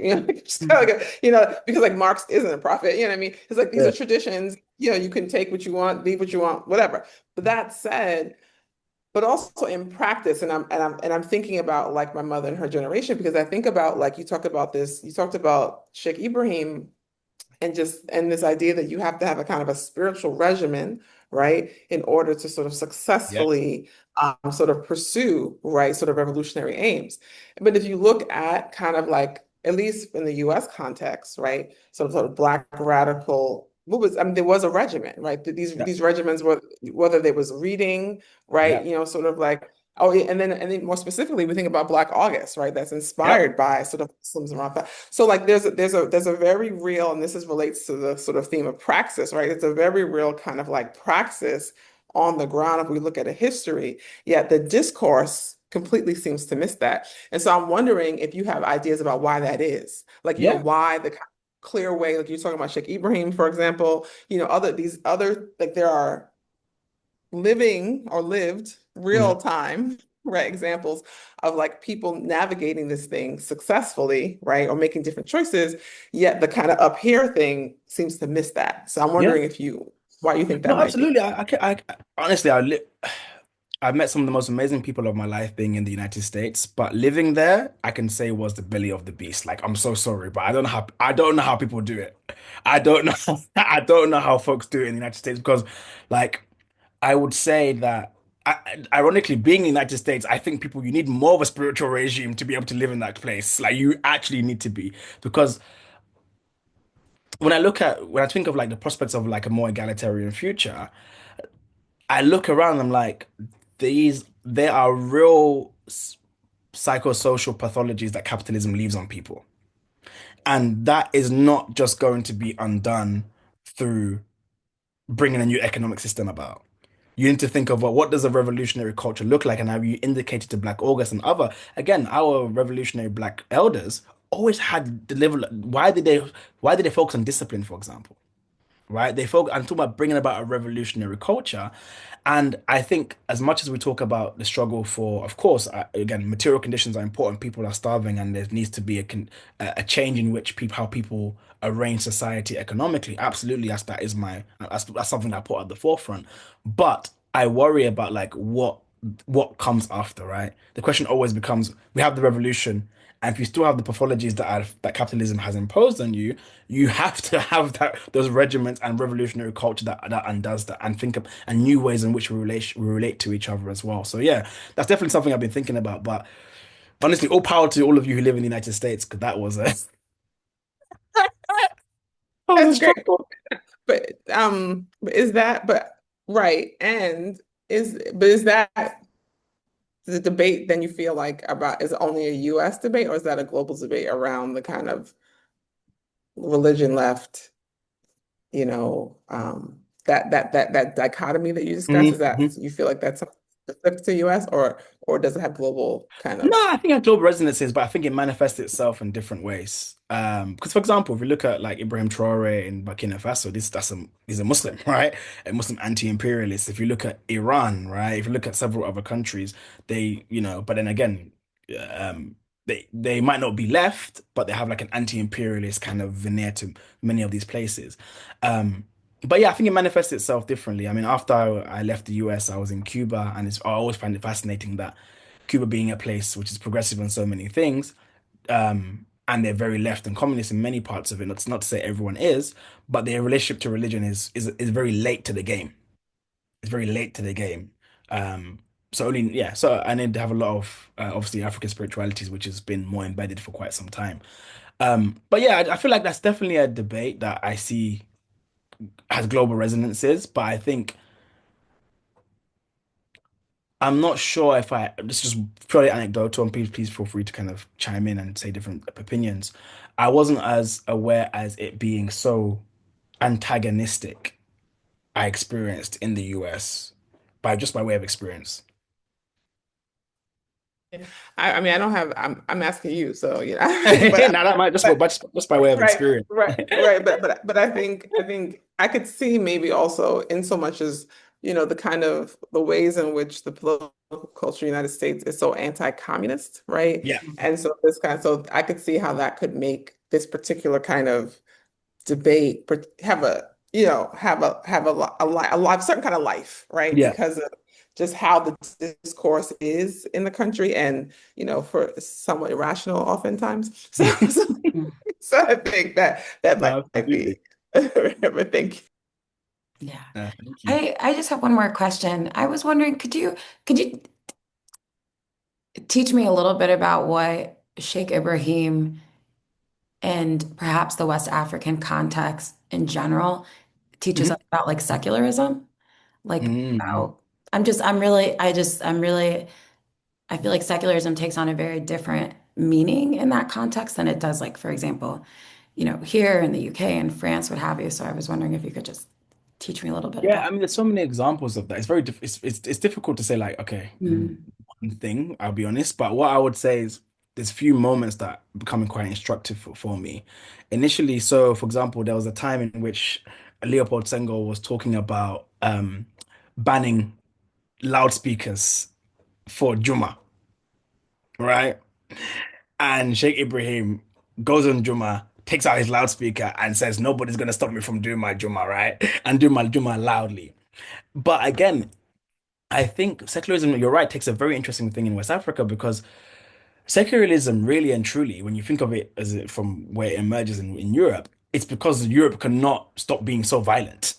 just kind of like because like Marx isn't a prophet, you know what I mean? It's like these Yeah. are traditions, you can take what you want, leave what you want, whatever. But that said, but also in practice, and I'm thinking about like my mother and her generation, because I think about like you talked about Sheikh Ibrahim and this idea that you have to have a kind of a spiritual regimen, right, in order to sort of Yeah. successfully sort of pursue, right, sort of revolutionary aims. But if you look at kind of like, at least in the US context, right, sort of Black radical what was, I mean, there was a regiment, right? Yeah, These regiments were, whether there was reading, right? yeah, You know, sort of like, oh, yeah, and then more specifically, we think about Black August, right? That's yep, inspired by sort of Muslims around that. So like there's a very real, and this is relates to the sort of theme of praxis, right? It's a very real kind of like praxis on the ground if we look at a history, yet the discourse completely seems to miss that. And so I'm wondering if you have ideas about why that is. Like, you know, yeah. why the clear way, like you're talking about Sheikh Ibrahim, for example, you know, these other, like there are living or lived real Mhm. time, right, examples of like people navigating this thing successfully, right, or making different choices, yet the kind of up here thing seems to miss that. So I'm Yeah. wondering if you, why you think that No, might be. absolutely. Honestly, I've met some of the most amazing people of my life being in the United States, but living there, I can say was the belly of the beast. Like, I'm so sorry, but I don't know how people do it. I don't know I don't know how folks do it in the United States because, like, I would say that. Ironically, being in the United States, I think people you need more of a spiritual regime to be able to live in that place. Like you actually need to be because when I think of like the prospects of like a more egalitarian future, I look around, I'm like, there are real psychosocial pathologies that capitalism leaves on people. And that is not just going to be undone through bringing a new economic system about. You need to think of, well, what does a revolutionary culture look like? And how you indicated to Black August and other, again, our revolutionary Black elders always had deliver. Why did they focus on discipline, for example? Right? I'm talking about bringing about a revolutionary culture. And I think as much as we talk about the struggle for, of course, again, material conditions are important. People are starving, and there needs to be a change in which people how people arrange society economically. Absolutely, that's something I put at the forefront. But I worry about like what comes after, right? The question always becomes: we have the revolution, and if you still have the pathologies that capitalism has imposed on you, you have to have those regiments and revolutionary culture that undoes that, and think of and new ways in which we relate to each other as well. So yeah, that's definitely something I've been thinking about. But honestly, all power to all of you who live in the United States, because that was a that was a That's great. struggle. But is that, but right, and is that the debate then you feel like about, is it only a US debate or is that a global debate around the kind of religion left, you know, that dichotomy that you discussed? Is that, Mhm. you feel like that's something specific to US, or does it have global kind No, of? I think it had global resonances, but I think it manifests itself in different ways. Because for example, if we look at like Ibrahim Traore in Burkina Faso, he's a Muslim, right? A Muslim anti-imperialist. If you look at Iran, right? If you look at several other countries, but then again, um, they might not be left, but they have like an anti-imperialist kind of veneer to many of these places. Um, but yeah, I think it manifests itself differently. I mean, after I left the US, I was in Cuba, and I always find it fascinating that Cuba being a place which is progressive on so many things, and they're very left and communist in many parts of it. That's not to say everyone is, but their relationship to religion is very late to the game. It's very late to the game. Um, so only yeah. So and then they have a lot of obviously African spiritualities, which has been more embedded for quite some time. But yeah, I feel like that's definitely a debate that I see has global resonances. But I think I'm not sure if this is just purely anecdotal, and please feel free to kind of chime in and say different opinions. I wasn't as aware as it being so antagonistic I experienced in the US by way of experience. I mean, I don't have, I'm asking you, so you know, Now that might but just by way of right, experience. right. But I think I could see maybe also in so much as, you know, the kind of the ways in which the political culture of the United States is so anti-communist, right? Yeah, And so so I could see how that could make this particular kind of debate have a, you know, a life, certain kind of life, right? yeah, Because of just how the discourse is in the country, and you know, for somewhat irrational oftentimes. So I think that no, might be. absolutely. But thank you. Yeah. Thank you. I just have one more question. I was wondering, could you teach me a little bit about what Sheikh Ibrahim and perhaps the West African context in general teaches us Mhm. about like secularism, like Mm. about, I'm really, I feel like secularism takes on a very different meaning in that context than it does, like, for example, here in the UK and France, what have you. So I was wondering if you could just teach me a little bit Yeah, about. I mean, there's so many examples of that. It's very it's difficult to say like, okay, Mm. one thing, I'll be honest. But what I would say is there's few moments that are becoming quite instructive for me. Initially, so for example, there was a time in which Leopold Senghor was talking about banning loudspeakers for Juma, right? And Sheikh Ibrahim goes on Juma, takes out his loudspeaker and says, nobody's gonna stop me from doing my Juma, right? And do my Juma loudly. But again, I think secularism, you're right, takes a very interesting thing in West Africa because secularism, really and truly, when you think of it as from where it emerges in Europe, it's because Europe cannot stop being so violent.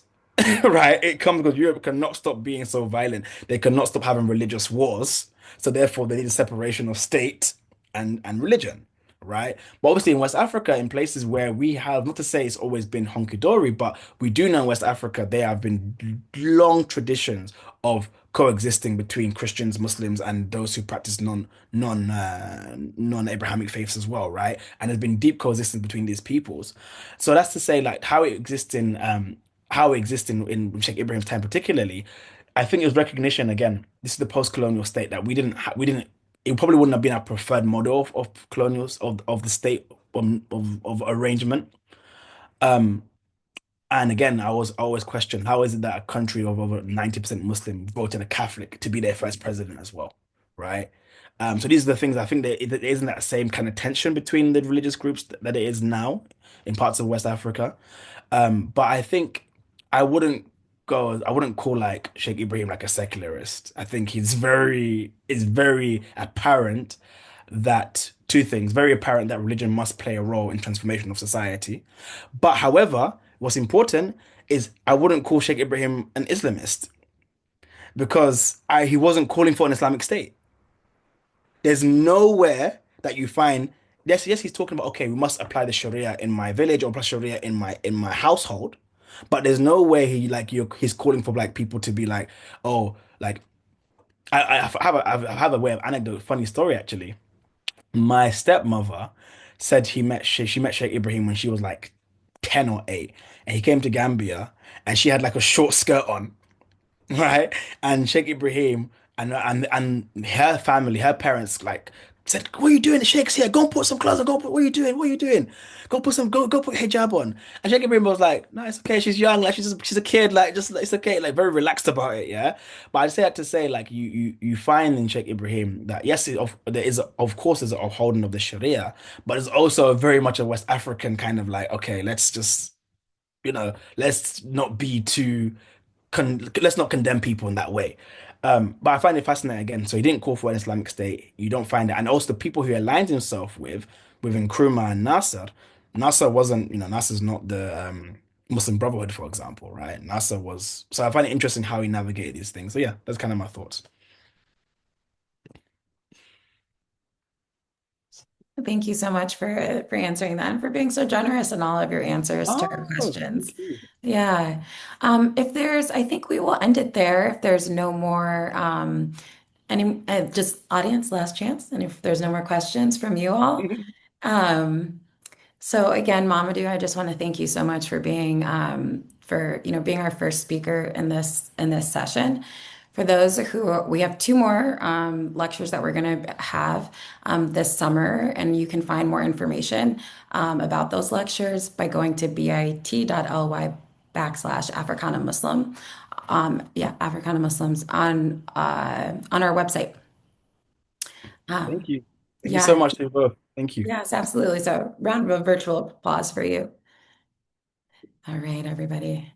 Right? It comes because Europe cannot stop being so violent. They cannot stop having religious wars. So therefore, they need a separation of state and religion. Right? But obviously, in West Africa, in places where we have, not to say it's always been hunky-dory, but we do know in West Africa, there have been long traditions of coexisting between Christians, Muslims, and those who practice non-Abrahamic faiths as well, right? And there's been deep coexistence between these peoples. So that's to say, like how it exists in Sheikh Ibrahim's time particularly, I think it was recognition again. This is the post-colonial state that we didn't it probably wouldn't have been our preferred model of colonials of the state of arrangement. Um, and again, I always question how is it that a country of over 90% Muslim voted a Catholic to be their first president as well, right? So these are the things I think there isn't that same kind of tension between the religious groups that it is now in parts of West Africa. But I think I wouldn't call like Sheikh Ibrahim like a secularist. I think it's very apparent that two things, very apparent that religion must play a role in transformation of society. But however, what's important is I wouldn't call Sheikh Ibrahim an Islamist because he wasn't calling for an Islamic state. There's nowhere that you find. Yes, he's talking about okay, we must apply the Sharia in my village or apply Sharia in my household, but there's no way he's calling for like people to be like, oh, like I have a way of anecdote, funny story actually. My stepmother said she met Sheikh Ibrahim when she was like 10 or 8, and he came to Gambia and she had like a short skirt on, right? And Sheikh Ibrahim and her family, her parents, like said, "What are you doing? The Sheikh's here. Go and put some clothes on. Go put. What are you doing? What are you doing? Go put hijab on." And Sheikh Ibrahim was like, "No, it's okay. She's young. Like she's a kid. Like just it's okay. Like very relaxed about it. Yeah." But I say that to say, like you find in Sheikh Ibrahim that yes, there is of course there's a upholding of the Sharia, but it's also very much a West African kind of like, okay, let's just let's not be too let's not condemn people in that way. But I find it fascinating again. So he didn't call for an Islamic State. You don't find it, and also the people he aligned himself with Nkrumah and Nasser. Nasser wasn't, Nasser's not the Muslim Brotherhood, for example, right? Nasser was. So I find it interesting how he navigated these things. So yeah, that's kind of my thoughts. Thank you so much for answering that and for being so generous in all of your answers to our Oh, questions. thank you. Yeah. I think we will end it there if there's no more, just audience, last chance. And if there's no more questions from you all. Um, so again, Mamadou, I just want to thank you so much for being our first speaker in this session. For those who we have two more lectures that we're going to have this summer, and you can find more information about those lectures by going to bit.ly/Africana Muslim. Yeah, Africana Muslims on our website. Thank Um, you. Thank you so yeah, much to you both. Thank you. yes, absolutely. So round of a virtual applause for you. All right, everybody.